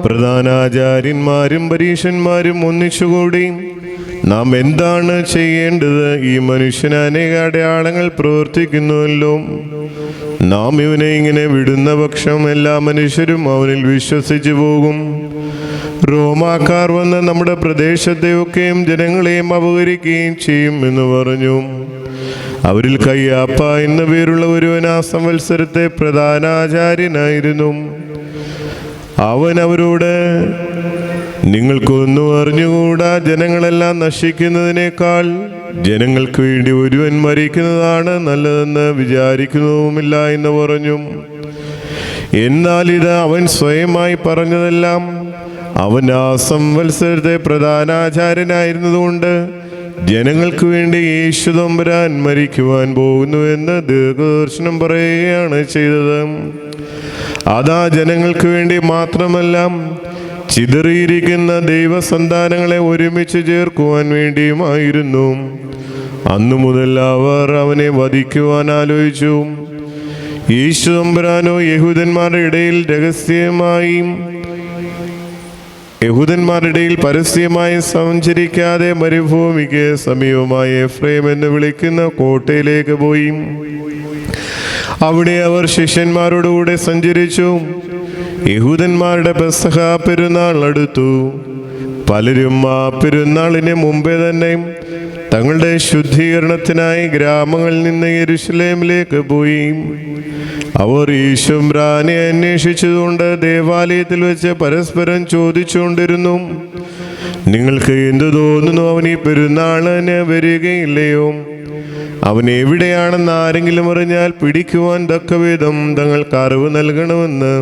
പ്രധാനാചാര്യന്മാരും പരീശന്മാരും ഒന്നിച്ചുകൂടി നാം എന്താണ് ചെയ്യേണ്ടത്? ഈ മനുഷ്യൻ അനേക അടയാളങ്ങൾ പ്രവർത്തിക്കുന്നുവല്ലോ. നാം ഇവനെ ഇങ്ങനെ വിടുന്ന പക്ഷം എല്ലാ മനുഷ്യരും അവനിൽ വിശ്വസിച്ചു പോകും. റോമാക്കാർ വന്ന് നമ്മുടെ പ്രദേശത്തെയൊക്കെയും ജനങ്ങളെയും അപഹരിക്കുകയും ചെയ്യും എന്ന് പറഞ്ഞു. അവരിൽ കയ്യാപ്പ എന്ന പേരുള്ള ഒരുവൻ ആ സംവത്സരത്തെ പ്രധാനാചാര്യനായിരുന്നു. അവൻ അവരോട്, നിങ്ങൾക്കൊന്നും അറിഞ്ഞുകൂടാ, ജനങ്ങളെല്ലാം നശിക്കുന്നതിനേക്കാൾ ജനങ്ങൾക്ക് വേണ്ടി ഒരുവൻ മരിക്കുന്നതാണ് നല്ലതെന്ന് വിചാരിക്കുന്നതുമില്ല എന്ന് പറഞ്ഞു. എന്നാൽ ഇത് അവൻ സ്വയമായി പറഞ്ഞതെല്ലാം. അവൻ ആ സംവത്സരത്തെ പ്രധാനാചാര്യനായിരുന്നതുകൊണ്ട് ജനങ്ങൾക്ക് വേണ്ടി യേശു തമ്പുരാൻ മരിക്കുവാൻ പോകുന്നുവെന്ന് ദീർഘദർശനം പറയുകയാണ് ചെയ്തത്. അതാ ജനങ്ങൾക്ക് വേണ്ടി മാത്രമല്ല, ചിതറിയിരിക്കുന്ന ദൈവസന്താനങ്ങളെ ഒരുമിച്ച് ചേർക്കുവാൻ വേണ്ടിയുമായിരുന്നു. അന്നു മുതൽ അവർ അവനെ വധിക്കുവാൻ ആലോചിച്ചു. യേശു തമ്പുരാനോ യഹൂദന്മാരുടെ ഇടയിൽ പരസ്യമായി സഞ്ചരിക്കാതെ മരുഭൂമിക്ക് സമീപമായ എഫ്രൈം എന്ന് വിളിക്കുന്ന കോട്ടയിലേക്ക് പോയി. അവിടെ അവർ ശിഷ്യന്മാരോടുകൂടെ സഞ്ചരിച്ചു. യഹൂദന്മാരുടെ പെസഹ പെരുന്നാൾ അടുത്തു. പലരും ആ പെരുന്നാളിന് മുമ്പേ തന്നെ തങ്ങളുടെ ശുദ്ധീകരണത്തിനായി ഗ്രാമങ്ങളിൽ നിന്ന് യെരൂശലേമിലേക്ക് പോയി. അവർ യേശുമ്പ്രാനെ അന്വേഷിച്ചതുകൊണ്ട് ദേവാലയത്തിൽ വെച്ച് പരസ്പരം ചോദിച്ചുകൊണ്ടിരുന്നു, നിങ്ങൾക്ക് എന്തു തോന്നുന്നു, അവൻ ഈ പെരുന്നാളിന് വരികയില്ലയോ? അവൻ എവിടെയാണെന്ന് ആരെങ്കിലും അറിഞ്ഞാൽ പിടിക്കുവാൻ തക്കവിധം തങ്ങൾക്ക് അറിവ് നൽകണമെന്ന്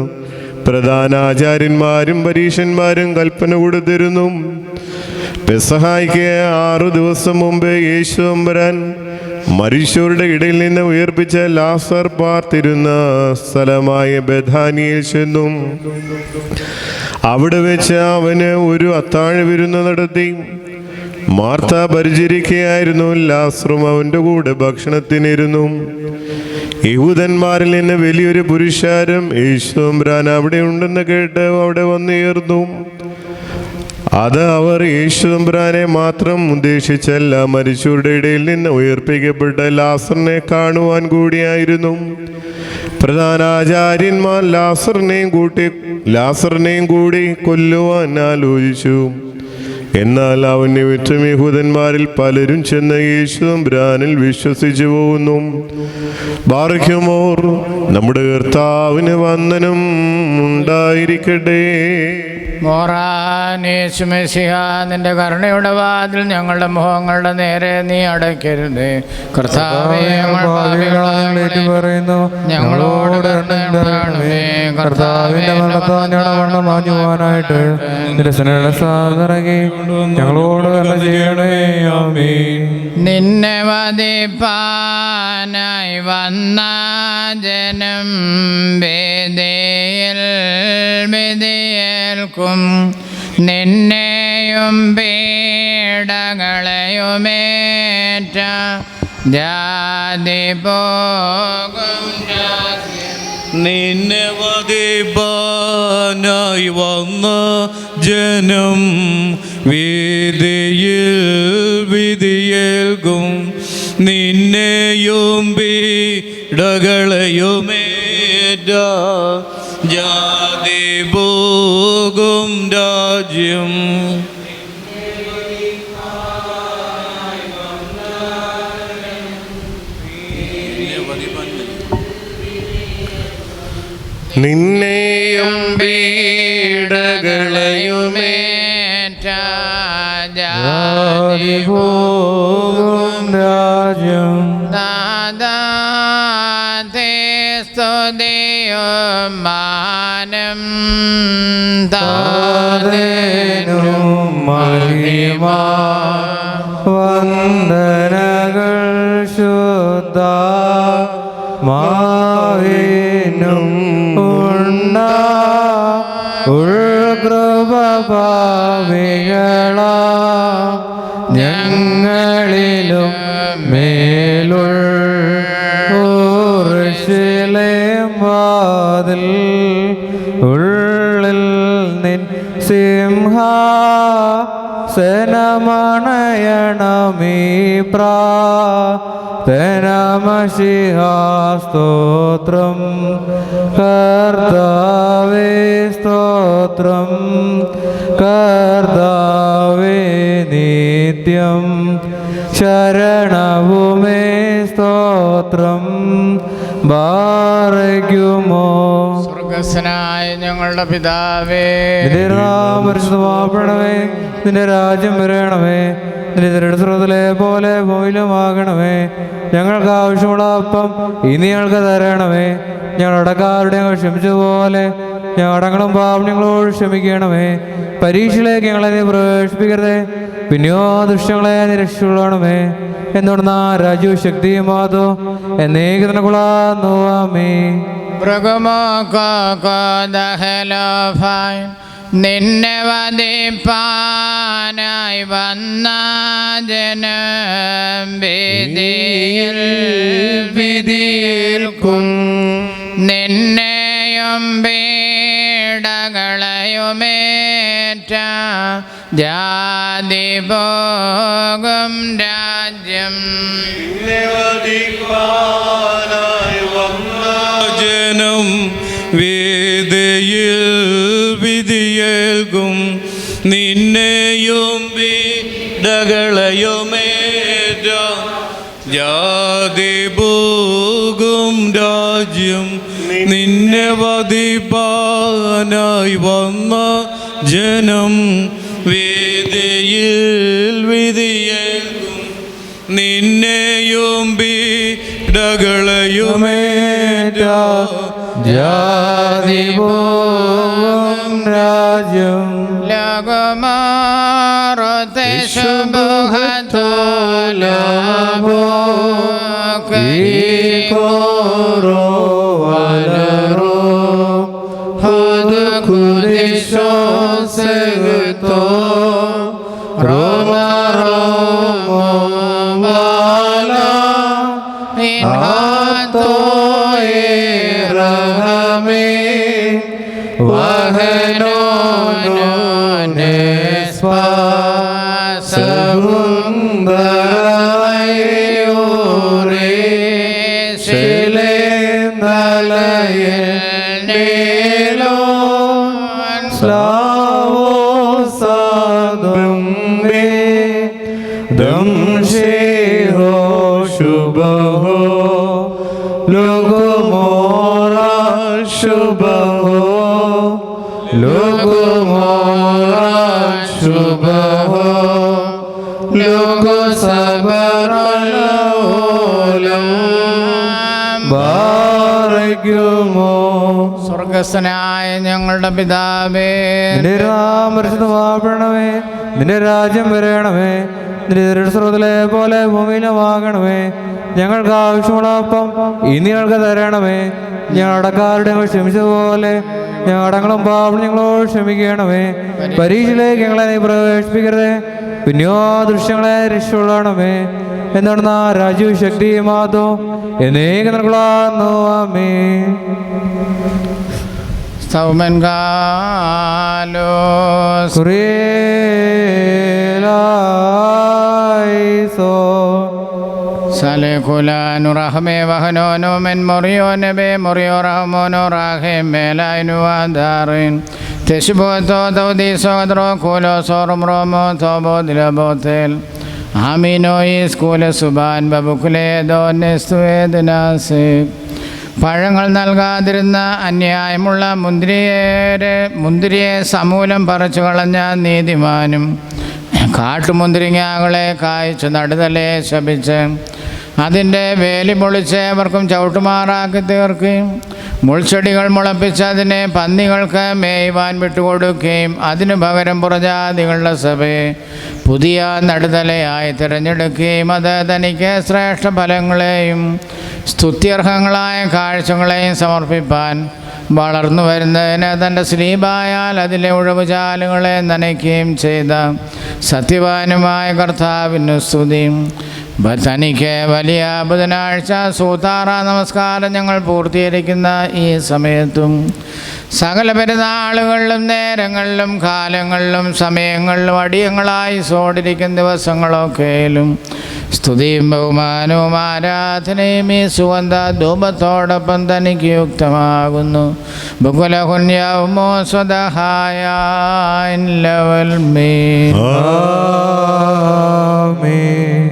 പ്രധാനാചാര്യന്മാരും പരീശന്മാരും കൽപ്പന കൊടുത്തിരുന്നു. പെസഹായ്ക്ക് 6 ദിവസം മുമ്പ് യേശു തമ്പുരാൻ മരിച്ചവരുടെ ഇടയിൽ നിന്ന് ഉയർപ്പിച്ച ലാസർ പാർത്തിരുന്ന സ്ഥലമായ ബഥാനിയിൽ ചെന്നു. അവിടെ വെച്ച് അവന് ഒരു അത്താഴ വിരുന്ന് നടത്തി. മാർത്ത പരിചരിക്കുകയായിരുന്നു, ലാസറും അവൻ്റെ കൂടെ ഭക്ഷണത്തിനിരുന്നു. യഹൂദന്മാരിൽ നിന്ന് വലിയൊരു പുരുഷാരം യേശുതമ്പുരാൻ അവിടെ ഉണ്ടെന്ന് കേട്ട് അവിടെ വന്നുയർന്നു. അത് അവർ യേശുതമ്പുരാനെ മാത്രം ഉദ്ദേശിച്ചല്ല, മരിച്ചവരുടെ ഇടയിൽ നിന്ന് ഉയർപ്പിക്കപ്പെട്ട ലാസറിനെ കാണുവാൻ കൂടിയായിരുന്നു. പ്രധാന ആചാര്യന്മാർ ലാസറിനെയും കൂടി കൊല്ലുവാൻ ആലോചിച്ചു. എന്നാൽ അവൻ നിമിത്തം യഹൂദന്മാരിൽ പലരും ചെന്ന് യേശുതമ്പുരാനിൽ വിശ്വസിച്ചു പോകുന്നു. ബാറയ്ക്കുമോർ നമ്മുടെ കർത്താവിന് വന്ദനം ഉണ്ടായിരിക്കട്ടെ. മോറാനേശുമെസിഹ, നിന്റെ കരുണയുടെ വാതിൽ ഞങ്ങളുടെ മുഖങ്ങളുടെ നേരെ നീ അടയ്ക്കരുത്. കർത്താവേ, പറയുന്നു, ഞങ്ങളോട് കർത്താവിന്റെ മരണത്താൻ മാഞ്ഞുവാനായിട്ട് ഞങ്ങളോട് ചെയ്യണേ. ആമേൻ. നിന്നെ വധിപ്പാനായി വന്ന ജനം വേദയിൽ വിധിയേൽക്കും. നിന്നെയും പീഡകളെയുമേറ്റ ജാതി പോകും. നിന്നെ വധിപ്പാനായി വന്ന ജനം വീതിയിൽ വിധിയേൽക്കും. നിന്നെയും പീഡകളെയുമേറ്റ ജാതി പോകും രാജ്യം. നിന്നെയും പീഡകളെയുമേറ്റ ജാതി പോകും രാജ്യം. ദാദാതേ സ്തുതിയും മാനം താതേനും മഹിമ വന്ദനകൾ ശുദ്ധ മാവിനും ഉൾകൃപ ഭാവികള ഞങ്ങളിലും മേലുൾ ഊർശിലേം വാതിൽ ഉള്ളിൽ നിൻ സിംഹാസനമണയണമീ പ്രാതനമശിഹാസ്തോത്രം. കർത്താവേ സ്തോത്രം, കർത്താവേ നിത്യം ശരണവുമേ സ്തോത്രം. ബാറയ്ക്കുമോ സ്വർഗസ്സനായ ഞങ്ങളുടെ പിതാവേ, പരിശുദ്ധമാപ്പെടണമേ. നിന്റെ രാജ്യം വരണമേ. നിന്റെ തിരുസ്രോതലെ പോലെ ഭൂമിയിലുമാകണമേ. ഞങ്ങൾക്ക് ആവശ്യമുള്ള അപ്പം ഇനി ഞങ്ങൾക്ക് തരണമേ. ഞങ്ങളുടെ കാരുടെ ക്ഷമിച്ചതുപോലെ ഞങ്ങളടങ്ങളും പാപങ്ങളോട് ക്ഷമിക്കണമേ. പരീക്ഷയിലേക്ക് ഞങ്ങളെ പ്രവേശിപ്പിക്കരുതേ, പിന്നെയോ ദുഷ്ടങ്ങളെ നിരക്ഷിക്കണമേ. എന്തുകൊണ്ടാ രാജ്യവും ശക്തിയും മാതോ എന്നേക്ക് തന്നെ കൊള്ളാന്നു. ആമേൻ. നിന്നെ വധിപ്പാനായി വന്ന ജനം വേദിയിൽ വിധിയേൽക്കും. നിന്നെയും പീഡകളെയുമേറ്റ ജാതി പോകും രാജ്യം. ജനം വേദയിൽ വിധിയേൽക്കും. നിന്നെയും പീഡകളെയുമേറ്റ ജാതി പോകും രാജ്യം. നിന്നെ വധിപ്പാനായി വന്ന ജനം വേദയിൽ വിധിയേൽക്കും. നിന്നെയും പീഡകളെയുമേറ്റ ജാതി പോകും രാജ്യം. ലകുമാറത്തെ ശുഭത്തോലോ സ്വർഗസ്ഥനായ ഞങ്ങളുടെ പിതാവേ, നിന്റെ നാമം പരിശുദ്ധമാക്കണമേ, നിന്റെ രാജ്യം വരണമേ, നിന്റെ സ്രോതലെ പോലെ ഭൂമിയിലുമാകണമേ. ഞങ്ങൾക്ക് ആവശ്യമുള്ള അപ്പം ഇനി ഞങ്ങൾക്ക് തരണമേ. ഞങ്ങളുടെ അടക്കാരുടെ ഞങ്ങൾ ക്ഷമിച്ചതുപോലെ ഞങ്ങളുടെ അടങ്ങളും പാപം ഞങ്ങളോട് ക്ഷമിക്കണമേ. പരീക്ഷയിലേക്ക് ഞങ്ങളെ നീ പ്രവേശിപ്പിക്കരുതേ, പിന്നെയോ ദൃശ്യങ്ങളെ രക്ഷപ്പെടണമേ. എന്താണ് രാജ്യവും ശക്തിയും മാതോ എന്നേക്ക് നിനക്കുള്ളാകുന്നു. ആമേൻ. സൗമൻ കാലോസ് സലേഖുലാനു റഹ്മേ വഹനോനോ മെൻ മൊറിയോ നബേ മൊറിയോ റഹ്മോനോ റാഹേ മേലായിനു ആധാറിൻ തെശുബോത്തോ തൗദീസോ ദ്രോ കൂലോ സോറും റോമോ തോബോ ദിലബോത്തേൽ ആമീനോ ഈ സ്കൂല സുബാൻ ബബുക്കുലേ ദോനെസ്തുവേദനാസേ. പഴങ്ങൾ നൽകാതിരുന്ന അന്യായമുള്ള മുന്തിരിയെ സമൂലം പറിച്ചു കളഞ്ഞ നീതിമാനും കാട്ടുമുന്തിരിങ്ങാകളെ കായ്ച്ചു നടുതലേ ശപിച്ച് അതിൻ്റെ വേലി പൊളിച്ച് അവർക്കും ചവിട്ടുമാറാക്കി തീർക്കുകയും മുൾച്ചെടികൾ മുളപ്പിച്ച് അതിനെ പന്നികൾക്ക് മേയ്വാൻ വിട്ടുകൊടുക്കുകയും അതിനു പകരം പുറജാതികളുടെ സഭയെ പുതിയ നടുതലയായി തിരഞ്ഞെടുക്കുകയും അത് തനിക്ക് ശ്രേഷ്ഠ ഫലങ്ങളെയും സ്തുത്യർഹങ്ങളായ കാഴ്ചകളെയും സമർപ്പിപ്പാൻ വളർന്നു വരുന്നതിന് തൻ്റെ സ്ലീബായാൽ അതിലെ ഉഴവുചാലുകളെ നനയ്ക്കുകയും ചെയ്ത സത്യവാനുമായ കർത്താവിന് സ്തുതിയും. തനിക്ക് വലിയ ബുധനാഴ്ച സൂതാറ നമസ്കാരം ഞങ്ങൾ പൂർത്തീകരിക്കുന്ന ഈ സമയത്തും സകല പെരുന്നാളുകളിലും നേരങ്ങളിലും കാലങ്ങളിലും സമയങ്ങളിലും അടിയങ്ങളായി സോടിരിക്കുന്ന ദിവസങ്ങളൊക്കെയിലും സ്തുതിയും ബഹുമാനവും ആരാധനയും ഈ സുഗന്ധ ധൂപത്തോടൊപ്പം തനിക്ക് യുക്തമാകുന്നു. ബുകുലഹുന്യവുമോ സ്വദഹായ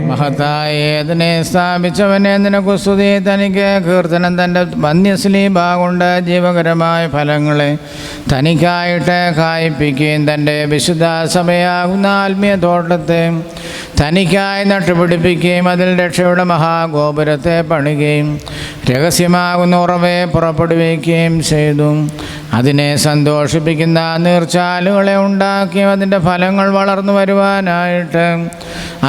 മഹത്തായ ഏതിനെ സ്ഥാപിച്ചവനെ നിനക്കു സ്തുതി. തനിക്ക് കീർത്തനം തൻ്റെ വന്യസ്ലീബ കൊണ്ട് ജീവകരമായ ഫലങ്ങളെ തനിക്കായിട്ട് കായ്പിക്കുകയും തൻ്റെ വിശുദ്ധ സഭയാകുന്ന ആത്മീയ തോട്ടത്തെ തനിക്കായി നട്ടുപിടിപ്പിക്കുകയും അതിൽ രക്ഷയുടെ മഹാഗോപുരത്തെ പണിയുകയും രഹസ്യമാകുന്ന ഉറവയെ പുറപ്പെടുവിക്കുകയും ചെയ്തു. അതിനെ സന്തോഷിപ്പിക്കുന്ന നീർച്ചാലുകളെ ഉണ്ടാക്കിയും അതിൻ്റെ ഫലങ്ങൾ വളർന്നു വരുവാനായിട്ട്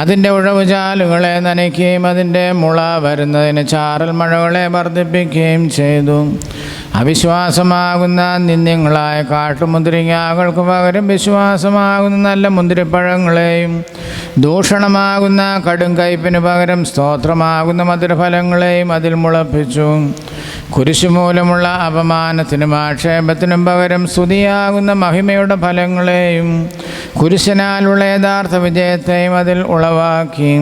അതിൻ്റെ ഉഴവുചാലുകളെ നനയ്ക്കുകയും അതിൻ്റെ മുള വരുന്നതിന് ചാറൽ മഴകളെ വർദ്ധിപ്പിക്കുകയും ചെയ്തു. അവിശ്വാസമാകുന്ന നിന്ദ്യങ്ങളായ കാട്ടുമുന്തിരിങ്ങകൾക്ക് പകരം വിശ്വാസമാകുന്ന നല്ല മുന്തിരിപ്പഴങ്ങളെയും ദൂഷണമാകുന്ന കടും കയ്പിന് പകരം സ്തോത്രമാകുന്ന മധുരഫലങ്ങളെയും അതിൽ മുളപ്പിച്ചു. കുരിശുമൂലമുള്ള അപമാനത്തിനും ആക്ഷേപത്തിനും പകരം സ്തുതിയാകുന്ന മഹിമയുടെ ഫലങ്ങളെയും കുരിശനാലുള്ള യഥാർത്ഥ വിജയത്തെയും അതിൽ ഉളവാക്കി.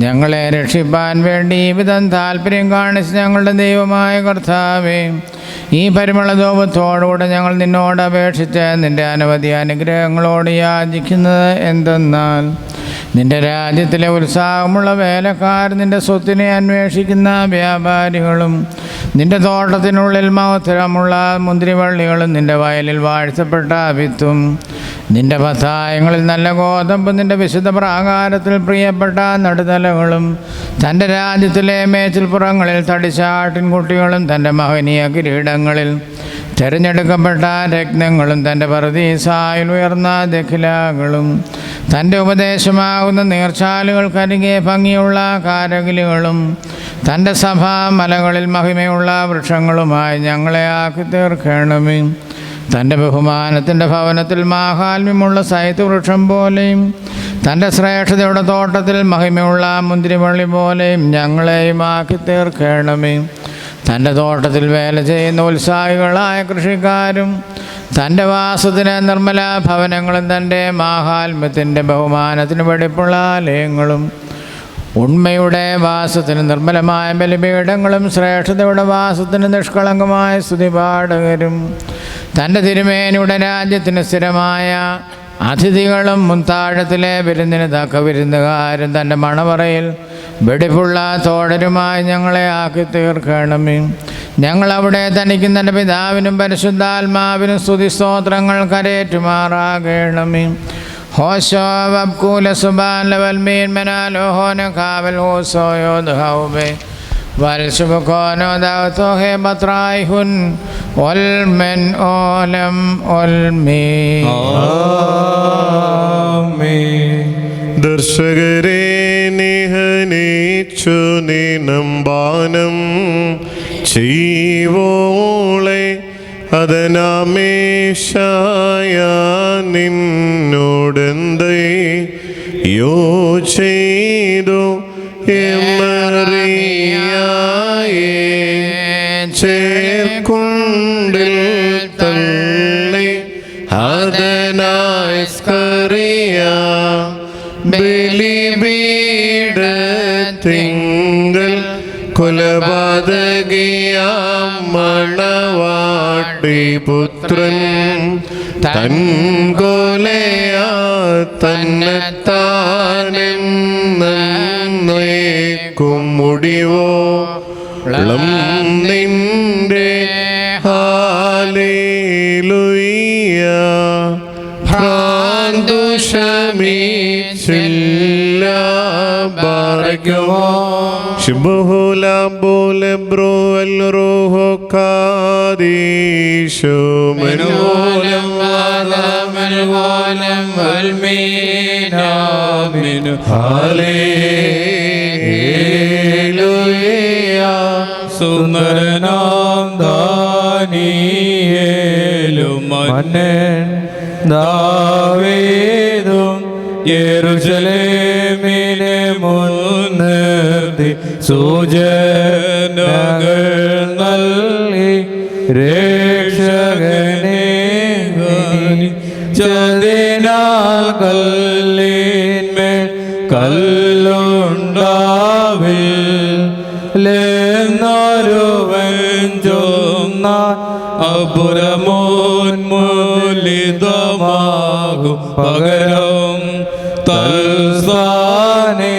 ഞങ്ങളെ രക്ഷിപ്പാൻ വേണ്ടി ഈ വിധം താല്പര്യം കാണിച്ച് ഞങ്ങളുടെ ദൈവമായ കർത്താവേ, ഈ പരിമളധൂപത്തോടുകൂടെ ഞങ്ങൾ നിന്നോട് അപേക്ഷിച്ച് നിൻ്റെ അനവധി അനുഗ്രഹങ്ങളോട് യാചിക്കുന്നത് എന്തെന്നാൽ, നിൻ്റെ രാജ്യത്തിലെ ഉത്സാഹമുള്ള വേലക്കാർ, നിൻ്റെ സ്വത്തിനെ അന്വേഷിക്കുന്ന വ്യാപാരികളും, നിൻ്റെ തോട്ടത്തിനുള്ളിൽ മഹത്തരമുള്ള മുന്തിരിവള്ളികളും, നിൻ്റെ വയലിൽ വാഴ്ത്തപ്പെട്ട വിത്തും, നിൻ്റെ പത്തായങ്ങളിൽ നല്ല ഗോതമ്പും, നിൻ്റെ വിശുദ്ധ പ്രാകാരത്തിൽ പ്രിയപ്പെട്ട നടുതലകളും, തൻ്റെ രാജ്യത്തിലെ മേച്ചിൽപ്പുറങ്ങളിൽ തടിച്ച ആട്ടിൻകുട്ടികളും, തൻ്റെ മഹനീയ കിരീടങ്ങളിൽ തിരഞ്ഞെടുക്കപ്പെട്ട രത്നങ്ങളും തൻ്റെ പറുദീസായിൽ ഉയർന്ന ദഖിലകളും തൻ്റെ ഉപദേശമാകുന്ന നീർച്ചാലുകൾക്കരികെ ഭംഗിയുള്ള കാരകിലുകളും തൻ്റെ സഭാ മലകളിൽ മഹിമയുള്ള വൃക്ഷങ്ങളുമായി ഞങ്ങളെ ആക്കി തീർക്കണമേ. തൻ്റെ ബഹുമാനത്തിൻ്റെ ഭവനത്തിൽ മാഹാത്മ്യമുള്ള സൈത്ത് വൃക്ഷം പോലെയും തൻ്റെ ശ്രേഷ്ഠതയുടെ തോട്ടത്തിൽ മഹിമയുള്ള മുന്തിരിവള്ളി പോലെയും ഞങ്ങളെയും ആക്കി തീർക്കണമേ. തൻ്റെ തോട്ടത്തിൽ വേല ചെയ്യുന്ന ഉത്സാഹികളായ കൃഷിക്കാരും തൻ്റെ വാസത്തിന് നിർമ്മല ഭവനങ്ങളും തൻ്റെ മാഹാത്മ്യത്തിൻ്റെ ബഹുമാനത്തിന് വെടിപ്പുള്ള ആലയങ്ങളും ഉണ്മയുടെ വാസത്തിന് നിർമ്മലമായ ബലിപീഠങ്ങളും ശ്രേഷ്ഠതയുടെ വാസത്തിന് നിഷ്കളങ്കമായ സ്തുതിപാഠകരും തൻ്റെ തിരുമേനിയുടെ രാജ്യത്തിന് സ്ഥിരമായ അതിഥികളും മുൻതാഴത്തിലെ വിരുന്നിന് തക്ക വിരുന്നുകാരും തൻ്റെ മണവറയിൽ വെടിപ്പുള്ള തോഴരുമായി ഞങ്ങളെ ആക്കി തീർക്കണമേ. ഞങ്ങളവിടെ തനിക്കും തൻ്റെ പിതാവിനും പരിശുദ്ധാത്മാവിനും സ്തുതിസ്തോത്രങ്ങൾ കരേറ്റുമാറാകണമേ. ഹോശോ വബ്കൂല സുബാൻ ലവൽ മീൻ മനാലോഹോന കാവൽ ഹോസോയോ ദഹൗബെ വൽസുബുഖോനോ ദൗത്തോഹെ ബത്രായിഹുൻ ഒൽമെൻ ഓലം ഒൽമീ. ദർശകരെ നിഹനിച്ചു നിനമ്പാനം ചെയ്വോളെ അതനാമേശായ നിന്നോടെന്തേ യോ ചെയ്തു എമറിയായേ ചേർക്കുണ്ടിൽ തള്ളി അതനായി സ്കറിയ ബലിപീഠത്തിങ്കൽ കൊലപാതകിയാം മണവാട്ടി പുത്രൻ തൻ കൊലയാ തന്നെത്താനെന്നേക്കും മുടിവോ നിന്റെ ഹാലേലുയ്യ ഭ്രാന്തുഷമീച്ചില്ല ബാരക്കുമോ ശുഭഹുല ബോലെ ബ്രോ അൽ റൂഹോ കാദീശോ മനോലം മനോലം വൽമീനാമിനു ഹല്ലേലൂയ സുന്ദരനാം ദാനിയേലും മന്നൻ ദാവീദും യെരൂശലേമിനെ മുൻനിർത്തി സൂചനകൾ നൽകി രക്ഷകനെ ചതിനാൽ കല്ലിന്മേൽ കല്ലുണ്ടാവില്ലെന്നൊരുവൻ ചൊന്നാൽ അപുരമോന്മൂലിതമാകും പകരം തൽസാനെ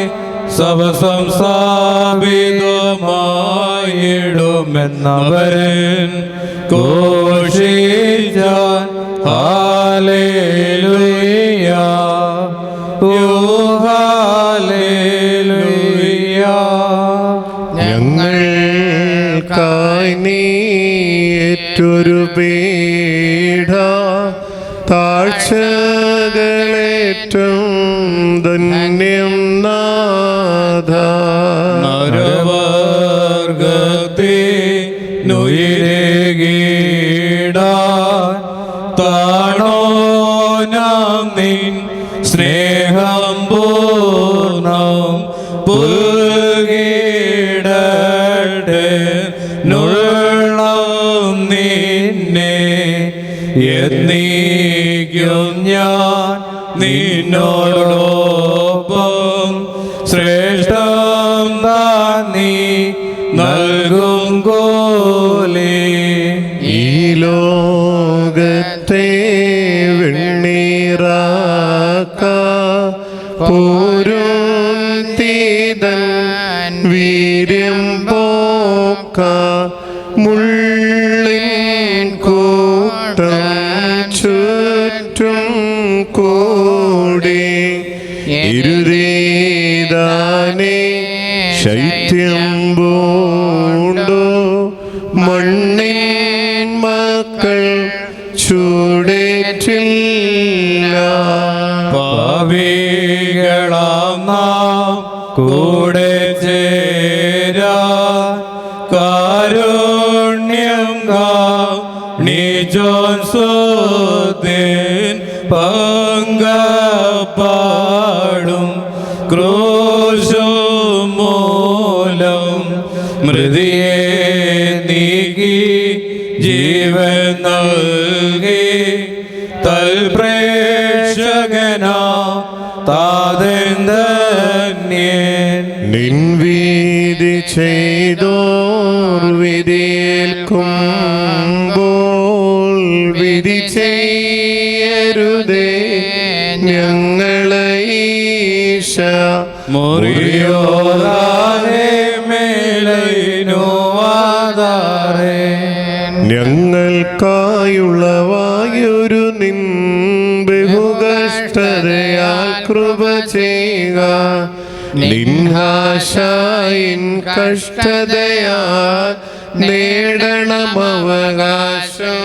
സവസംസ്ഥാപിതമായിടുമെന്നവരൻ ഘോഷിച്ചാൻ ഹല്ലേലൂയ ഹല്ലേലൂയ. ഞങ്ങൾക്കായി നീ ഏറ്റൊരു പീഡ താഴ്ചകളേറ്റം ധന്യം നാഥ നരവർഗത്തെ നുയിരകീടാൻ താണോ നാം നിൻ സ്നേഹം പൂർണ്ണം പുൽകിടട്ടെ നുള്ളം നിന്നെ എന്നീക്കും ഞാൻ നിന്നോടൊപ്പം ശ്രേഷ്ഠം താൻ നീ നൽകും കോലേ. ഈ ലോകത്തെ വെണ്ണീറാക്ക പൂരുത്തിതൻ വീര്യം പോക്ക മുള്ളിൻ കൂട്ടം ചുറ്റും കൂടി ഇരുതീതാനെ ശൈത്യം പൂണ്ടു മണ്ണിൻ മക്കൾ നാം കൂടെ ചേരാ കാരുണ്യം കാണിച്ചോൻ സ്വത്തിൻ പങ്കപ്പാടും ക്രൂശും മൂലം മൃതിയെ നീക്കി ജീവൻ നൽകി തൽപ്രേക്ഷകനാ താതൻ ധന്യൻ. നിൻവീതി ചെയ്തോർ വിധിയേൽക്കുമ്പോൾ വിധി ചെയ്യരുതേ ഞങ്ങളെ ഈശ. മുറിയോറാനെ മേലൈനോ ആധാരേ ഞങ്ങൾക്കായുള്ളവായൊരു നിൻ ബഹുകഷ്ടതയാൽ കൃപ ചെയ്യുക. നിൻഹാശായിൻ കഷ്ടതയാൽ നേടണം അവകാശം.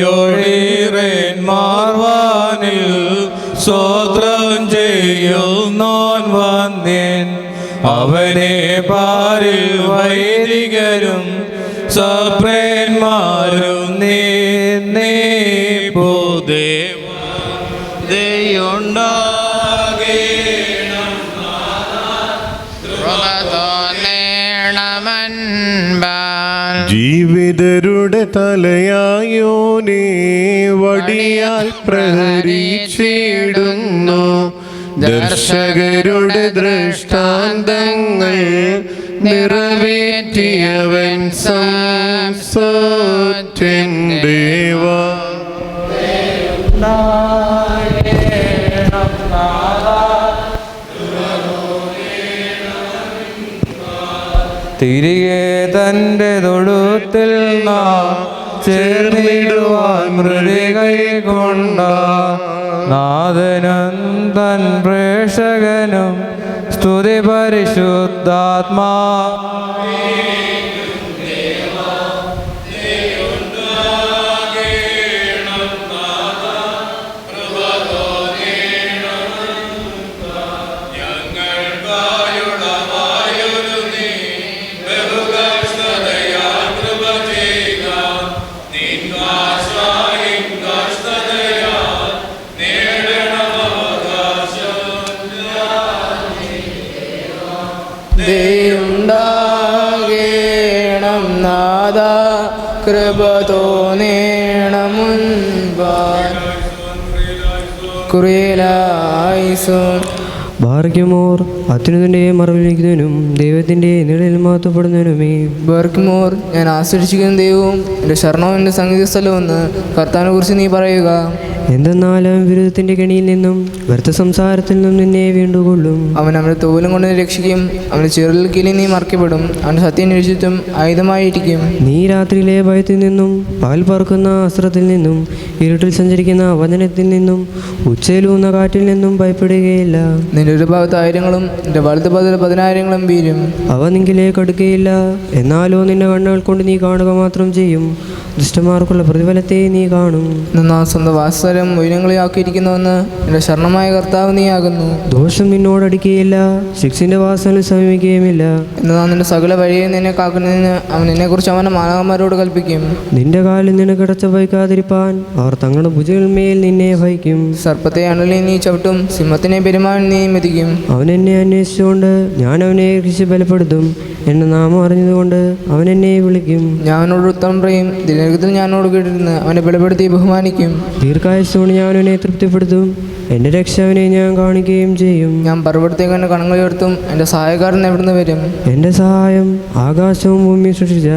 ഭീതിയോടീറേൻ മാർവാനിൽ സ്വോത്രം ചെയ്യുന്നോൻ വന്യൻ. അവനെ പാരിൽ വൈദികരും സപ്രേന്മാരും ജീവിതരുടെ തലയായോനേ വടിയാൽ പ്രഹരിച്ചിടുന്നു. ദർശകരുടെ ദൃഷ്ടാന്തങ്ങൾ നിറവേറ്റിയവൻ സംസോറ്റൻ ദേവാ. തിരികെ തൻ്റെ തൊഴുത്തിൽ നാം ചേർന്നിടുവാൻ മൃതി കൈക്കൊണ്ട നാഥനും തൻ പ്രേക്ഷകനും സ്തുതി പരിശുദ്ധാത്മാ. ദയുണ്ടാകേണം നാഥ കൃപ തോന്നേണം മുൻപാൻ കുറിയലായിസോൻ. ഭാഗ്യമോർ അത്യുന്നതന്റെ മറവിലിരിക്കുന്നതിനും ദൈവത്തിന്റെ നിഴലിൽ മാറ്റപ്പെടുന്നതിനുമേ. ബർക്കിമോർ ഞാൻ ആശ്രയിച്ചിരിക്കുന്ന ദൈവവും എൻ്റെ ശരണവും എൻ്റെ സംഗീത സ്ഥലമെന്ന് കർത്താവിനെ കുറിച്ച് നീ പറയുക. എന്തെന്നാലും വിരുദ്ധത്തിന്റെ കെണിയിൽ നിന്നും വ്യർത്ഥ സംസാരത്തിൽ നിന്നും നിന്നെ വീണ്ടുകൊള്ളും. അവൻ അവൻ്റെ തോലും കൊണ്ട് രക്ഷിക്കും, അവൻ്റെ ചിറലിൽ കീഴിൽ നീ മറക്കപ്പെടും, അവൻ്റെ സത്യം നിശ്ചിത്തും ആയുധമായിരിക്കും. നീ രാത്രിയിലെ ഭയത്തിൽ നിന്നും പകൽ പറക്കുന്ന അസ്ത്രത്തിൽ നിന്നും ഇരുട്ടിൽ സഞ്ചരിക്കുന്ന വചനത്തിൽ നിന്നും ഉച്ചയിലൂന്ന കാറ്റിൽ നിന്നും ഭയപ്പെടുകയില്ല. നിന്റെ ഒരു ഭാഗത്ത് ആയിരങ്ങളും നിന്റെ വലത്ത് ഭാഗത്ത് 10,000 വീരും. അവ നിങ്കിലേക്ക് അടുക്കുകയില്ല. എന്നാലോ നിന്റെ കണ്ണുകൾ കൊണ്ട് നീ കാണുക മാത്രം ചെയ്യും. ദുഷ്ടന്മാർക്കുള്ള പ്രതിഫലത്തെ നീ കാണും. സ്വന്തം വാസരം ഉയരങ്ങളിലാക്കിയിരിക്കുന്നുവെന്ന് എൻ്റെ ശരണമായ കർത്താവ് നീയാകുന്നു. ദോഷം നിന്നോടടിക്കുകയില്ല, ശിക്ഷന്റെ വാസന സമീപിക്കുകയുമില്ല. എന്നാൽ നിന്റെ സകല വഴിയെ നിന്നെ കാക്കുന്നതിന് അവൻ നിന്നെക്കുറിച്ച് അവൻ്റെ മാലാഖമാരോട് കൽപ്പിക്കും. നിന്റെ കാലിൽ നിന്നെ കിടച്ച ഭയക്കാതിരിപ്പാൻ അവർ തങ്ങളുടെ ഭുജകന്മേൽ നിന്നെ ഭയക്കും. സർപ്പത്തെ അണലി നീ ചവിട്ടും, സിംഹത്തിനെ പെരുമാൻ നീ മെതിക്കും. അവൻ എന്നെ അന്വേഷിച്ചുകൊണ്ട് ഞാൻ അവനെ കൃഷി ബലപ്പെടുത്തും. എന്നെ നാമം അറിഞ്ഞതുകൊണ്ട് അവൻ എന്നെ വിളിക്കും. ഞാൻ അവനോട് ഉത്തരം പറയും, ദിനത്തിൽ ഞാനോട് കേട്ടിരുന്ന് അവനെ ബലപ്പെടുത്തി ബഹുമാനിക്കും. ദീർഘായുസ്സോട് ഞാൻ അവനെ തൃപ്തിപ്പെടുത്തും. എൻ്റെ രക്ഷ അവനെ ഞാൻ കാണിക്കുകയും ചെയ്യും. ഞാൻ പർവ്വതത്തേക്ക് എൻ്റെ കണ്ണുകൾ ഉയർത്തും, എൻ്റെ സഹായക്കാരൻ എവിടുന്ന് വരും? എൻ്റെ സഹായം ആകാശവും ഭൂമിയും സൃഷ്ടിച്ച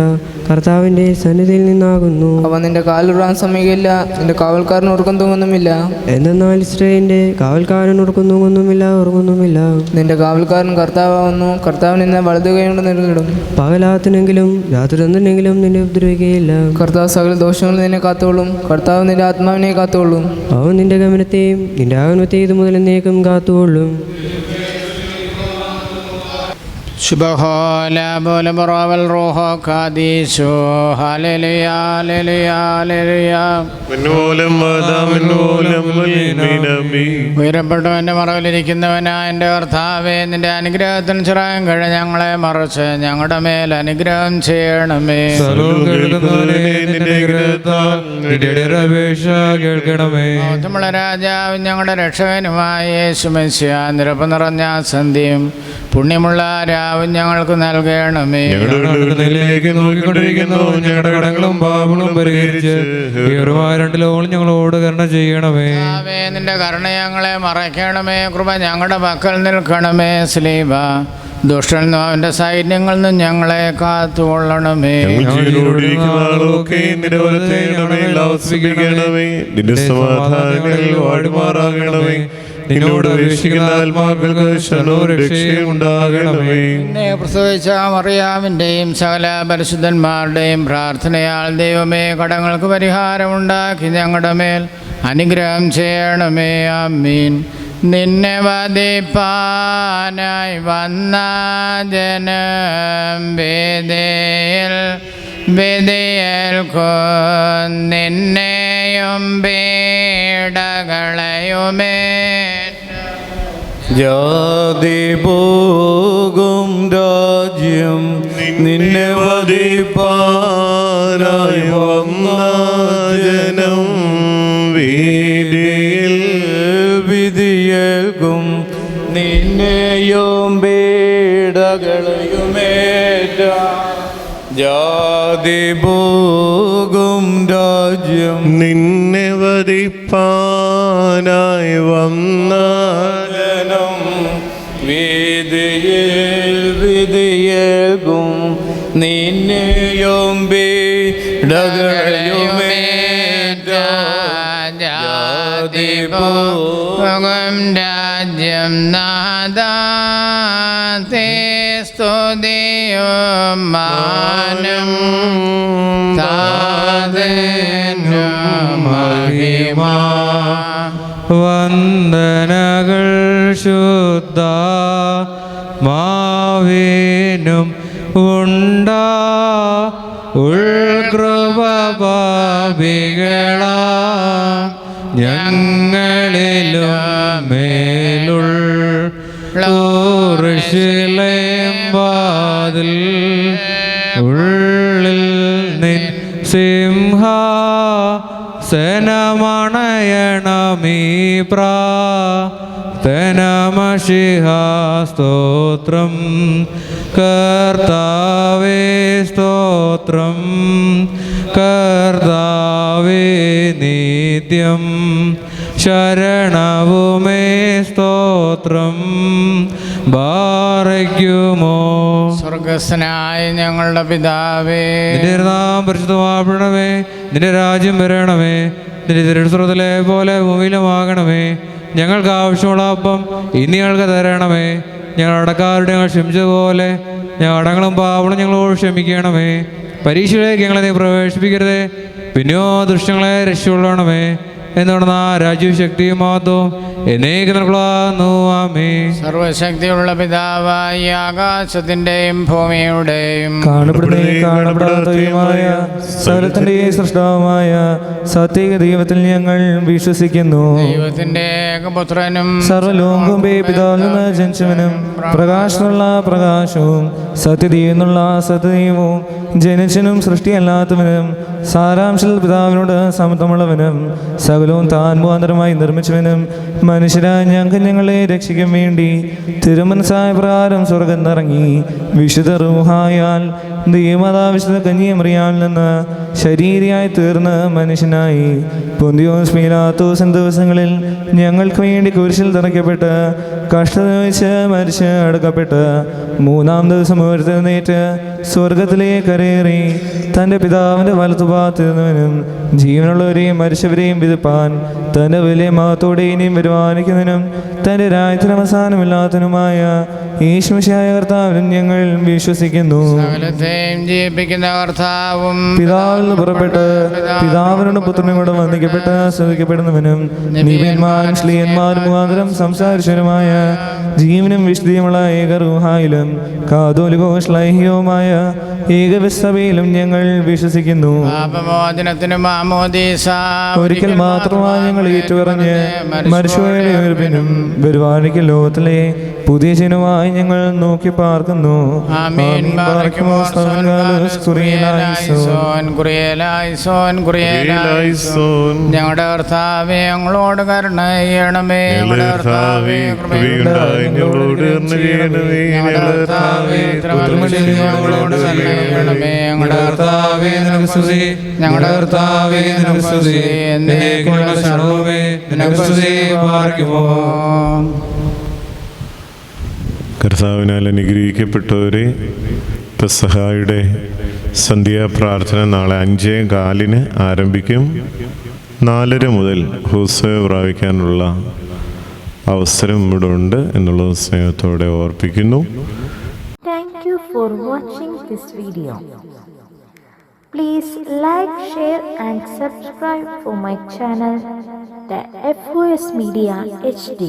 കർത്താവിൻ്റെ സന്നിധിയിൽ നിന്നാകുന്നു. അവൻ നിന്റെ കാലുറാൻ സമയമില്ല, നിന്റെ കാവൽക്കാരൻ ഉറക്കം തൂങ്ങുന്നുമില്ല. എന്തെന്നാൽ ഇസ്രായേലിന്റെ കാവൽക്കാരൻ ഉറക്കുന്നുമില്ല. നിന്റെ കാവൽക്കാരൻ കർത്താവുന്നു, കർത്താവ് നിന്നെ വലതു കൈകൊണ്ട് നേരിടും. പകലാത്തിനെങ്കിലും രാത്രി ഒന്നിനെങ്കിലും നിന്നെ ഉപദ്രവിക്കുകയില്ല. കർത്താവ് സകല ദോഷങ്ങളിൽ നിന്നെ കാത്തോളും, കർത്താവ് നിന്റെ ആത്മാവിനെ കാത്തോളും. അവൻ നിന്റെ ഗമനത്തെയും നിന്റെ ആഗമനത്തെയും ഇത് മുതൽ എന്നേക്കും കാത്തുകൊള്ളും. ശുഭഹോല പോലെ ബറോവൽ റോഹോ കാദീശോ ഹല്ലേലൂയ ഹല്ലേലൂയ ഹല്ലേലൂയ. മിന്നോലം വാദാ മിന്നോലം വൽമീനമീ. ഉയരപ്പെട്ടവൻ്റെ മറവിലിരിക്കുന്നവനായ എൻ്റെ കർത്താവേ, നിന്റെ അനുഗ്രഹത്തിന് ചിറാൻ കഴി ഞങ്ങളെ മറച്ച് ഞങ്ങളുടെ മേൽ അനുഗ്രഹം ചെയ്യണമേ. സർവ്വം കേൾക്കുന്നവനെ നിന്റെ അനുഗ്രഹത്താൽ നിന്റെ അപേക്ഷ കേൾക്കണമേ. മഹത്വമുള്ള രാജാവും ഞങ്ങളുടെ രക്ഷകനുമായ യേശു മെസ്സിയ, നിരപ്പ് നിറഞ്ഞ സന്ധ്യയും പുണ്യമുള്ള രാവും ഞങ്ങൾക്ക് നൽകണമേ. ഞങ്ങളിലേക്ക് നോക്കിക്കൊണ്ടിരിക്കുന്നു, ഞങ്ങളുടെ കടങ്ങളും പാപങ്ങളും പരിഹരിച്ച് രണ്ട് ലോകം ഞങ്ങളോട് കരുണ ചെയ്യണമേ. നിന്റെ കരുണ ഞങ്ങളെ മറയ്ക്കണമേ. കൃപ ഞങ്ങളുടെ പക്കൽ നിൽക്കണമേ. സ്ലീബ ദുഷ്ടനിൽ നിന്നും അവൻ്റെ സൈന്യങ്ങളിൽ നിന്നും ഞങ്ങളെ കാത്തുകൊള്ളണമേ. നിന്റെ സമാധാനങ്ങളിൽ വാഴുമാറാകണമേ. നിന്നോട് അപേക്ഷിക്കുന്ന ആത്മാക്കൾക്ക് രക്ഷയുണ്ടാകണമേ. എന്നെ പ്രസവിച്ച മറിയാമിൻ്റെയും സകല പരിശുദ്ധന്മാരുടെയും പ്രാർത്ഥനയാൽ ദൈവമേ, കടങ്ങൾക്ക് പരിഹാരമുണ്ടാക്കി ഞങ്ങളുടെ മേൽ അനുഗ്രഹം ചെയ്യണമേ. ആമീൻ. നിന്നെ വധിപ്പാനായി വന്ന ജനം വിധിയേൽക്കും, നിന്നെയും പീഡകളയുമേ. ജാതി പോകും രാജ്യം നിന്നെ വധിപ്പാനായി വന്ന ജനം വീതിയിൽ വിധിയേൽക്കും, നിന്നെയും പീഡകളയുമേറ്റ. ജാതി പോകും രാജ്യം നിന്നെ വധിപ്പാനായി വന്ന ജനം വിധിയേൽക്കും, നിന്നെയും പീഡകളയുമേറ്റ. ജാതി പോകും രാജ്യം നാദാത്തെ സ്തുതിയും മാനം താതനും മഹിമ. വന്ദനകൾ ശുദ്ധ മാവേനും ഉണ്ടാ ഉൾകൃപ പാപികളാ ഞങ്ങളിലും മേലുൾ ൂർശിലയും വാതിൽ ഉള്ളിൽ നിൻ സിംഹ സനമണയണമീ പ്രാതനമഷിഹാ സ്തോത്രം കർത്താവേ സ്തോത്രം കർത്താവേ നിത്യം ശരണവുമേ സ്തോത്രം ബാറയ്ക്കുമോ. സ്വർഗസ്ഥനായ ഞങ്ങളുടെ പിതാവേ, നിന്റെ നാമം പരിശുദ്ധമാകണമേ. നിന്റെ രാജ്യം വരണമേ. നിന്റെ തിരുസ്വരത്തിലെ പോലെ ഭൂമിയിലുമാകണമേ. ഞങ്ങൾക്ക് ആവശ്യമുള്ള അപ്പം ഇനി ഞങ്ങൾക്ക് തരണമേ. ഞങ്ങൾ അടക്കാരുടെ ഞങ്ങൾ ക്ഷമിച്ചതുപോലെ ഞങ്ങൾ അടങ്ങളും പാവങ്ങളും ഞങ്ങളോട് ക്ഷമിക്കണമേ. പരീക്ഷയിലേക്ക് ഞങ്ങളെ നീ പ്രവേശിപ്പിക്കരുതേ, പിന്നെയോ ദുഷ്ടങ്ങളെ രക്ഷയുള്ളണമേ. എന്തുകൊണ്ടെന്ന രാജ്യവും ശക്തിയും മഹത്വവും എന്നേക്കും നിനക്കുള്ളതാകുന്നു. ആമേൻ. സർവശക്തിയുള്ള പിതാവായ ആകാശത്തിന്റെയും ഭൂമിയുടെയും കാണപ്പെടുന്നതും കാണപ്പെടാത്തതുമായ സകലത്തിന്റെയും സൃഷ്ടാവുമായ സത്യേക ദൈവത്തിൽ ഞങ്ങൾ വിശ്വസിക്കുന്നു. ദൈവത്തിന്റെ ഏകപുത്രനും സർവ്വലോകവും പിതാവിൽ നിന്ന് ജനിച്ചവനും പ്രകാശമുള്ള പ്രകാശവും സത്യതയിൽ നിന്നുള്ള സത്യദൈവവും ജനിച്ചനും സൃഷ്ടിയല്ലാത്തവനും സാരാംശത്തിൽ പിതാവിനോട് സമത്വമുള്ളവനും സകലവും താൻ മുഖാന്തരമായി നിർമ്മിച്ചവനും മനുഷ്യരായ ഞങ്ങൾക്ക് ഞങ്ങളെ രക്ഷിക്കാൻ വേണ്ടി തിരുമനസായ പ്രകാരം സ്വർഗം നിറങ്ങി വിശുദ്ധ റൂഹായാൽ ദൈവമാതാവിശുദ്ധ കന്യമറിയാമിൽ നിന്ന് ശരീരിയായി തീർന്ന് മനുഷ്യനായി പൊന്തിയോസ് പീലാത്തോസ് ദിവസങ്ങളിൽ ഞങ്ങൾക്ക് വേണ്ടി കുരിശിൽ തറയ്ക്കപ്പെട്ട് കഷ്ടത വെച്ച് മരിച്ച് അടക്കപ്പെട്ട് മൂന്നാം ദിവസം ഉയർത്തെഴുന്നേറ്റ് സ്വർഗത്തിലേക്ക് കരയേറി തൻ്റെ പിതാവിൻ്റെ വലത്തുഭാഗത്തിരുന്നവനും ജീവനുള്ളവരെയും മരിച്ചവരെയും വിധിപ്പാൻ തൻ്റെ വലിയ മഹത്തോടെ ഇനിയും വരുവാനിക്കുന്നതിനും തൻ്റെ രാജ്യത്തിന് അവസാനമില്ലാത്തതിനുമായ ഈശ്വശായ കർത്താവിനും ഞങ്ങൾ വിശ്വസിക്കുന്നു. സകലത്തെ സകലത്തെയും ജീവിപ്പിക്കുന്ന കർത്താവും പിതാവിൽ നിന്ന് പുറപ്പെട്ട് പിതാവിനോട് പുത്രനോട് വന്ദിക്കപ്പെട്ട് ശ്രദ്ധിക്കപ്പെടുന്നവനും നീവന്മാരും ശ്ലീയന്മാരും മുഖാന്തരം സംസാരിച്ചവരുമായ ജീവനും വിശുദ്ധിയുമുള്ള ഏകറൂഹായിലും കാതോലികോശ്ലൈഹികവുമായ ഏകവിസഭയിലും ഞങ്ങൾ വിശ്വസിക്കുന്നു. പാപമോചനത്തിനും മാമോദീസ ഒരിക്കൽ മാത്രമായി ഞങ്ങൾ ഏറ്റുപറഞ്ഞ് മനുഷ്യരുടെ ഉയർപ്പിനും വരുവാനിക്കൽ ലോകത്തിലെ പുതിയ ജനമായി ഞങ്ങൾ നോക്കി പാർക്കുന്നു. ആമീൻ. ബാറക്കുമോ സ്തോൻകാലോസ് കുറിയലായിസോൻ കുറിയലായിസോൻ കുറിയലായിസോൻ. ഞങ്ങളുടെ കർത്താവേ ഞങ്ങളോട് കരുണ ചെയ്യണമേ. ഞങ്ങളുടെ കർത്താവേ കൃപയുണ്ടായി ഞങ്ങളോട് കരുണ ചെയ്യണമേ. ഞങ്ങളുടെ കർത്താവേ ഞങ്ങളോട് കരുണ ചെയ്യണമേ. ഞങ്ങളുടെ കർത്താവേ നിനക്ക് സ്തുതി. ഞങ്ങളുടെ കർത്താവേ നിനക്ക് സ്തുതി. എന്നേക്കുമുള്ള ശരണമേ നിനക്ക് സ്തുതി. ബാറക്കുമോ. കർത്താവിനാൽ അനുഗ്രഹിക്കപ്പെട്ടവരെ, പെസഹായുടെ സന്ധ്യാപ്രാർത്ഥന നാളെ 5:15 ആരംഭിക്കും. 4:30 മുതൽ ഹോസേ പ്രാപിക്കാനുള്ള അവസരം ഇവിടെ ഉണ്ട് എന്നുള്ളത് സ്നേഹത്തോടെ ഓർപ്പിക്കുന്നു. Thank you for watching this video. Please like, share and subscribe for my channel, the FOS Media HD.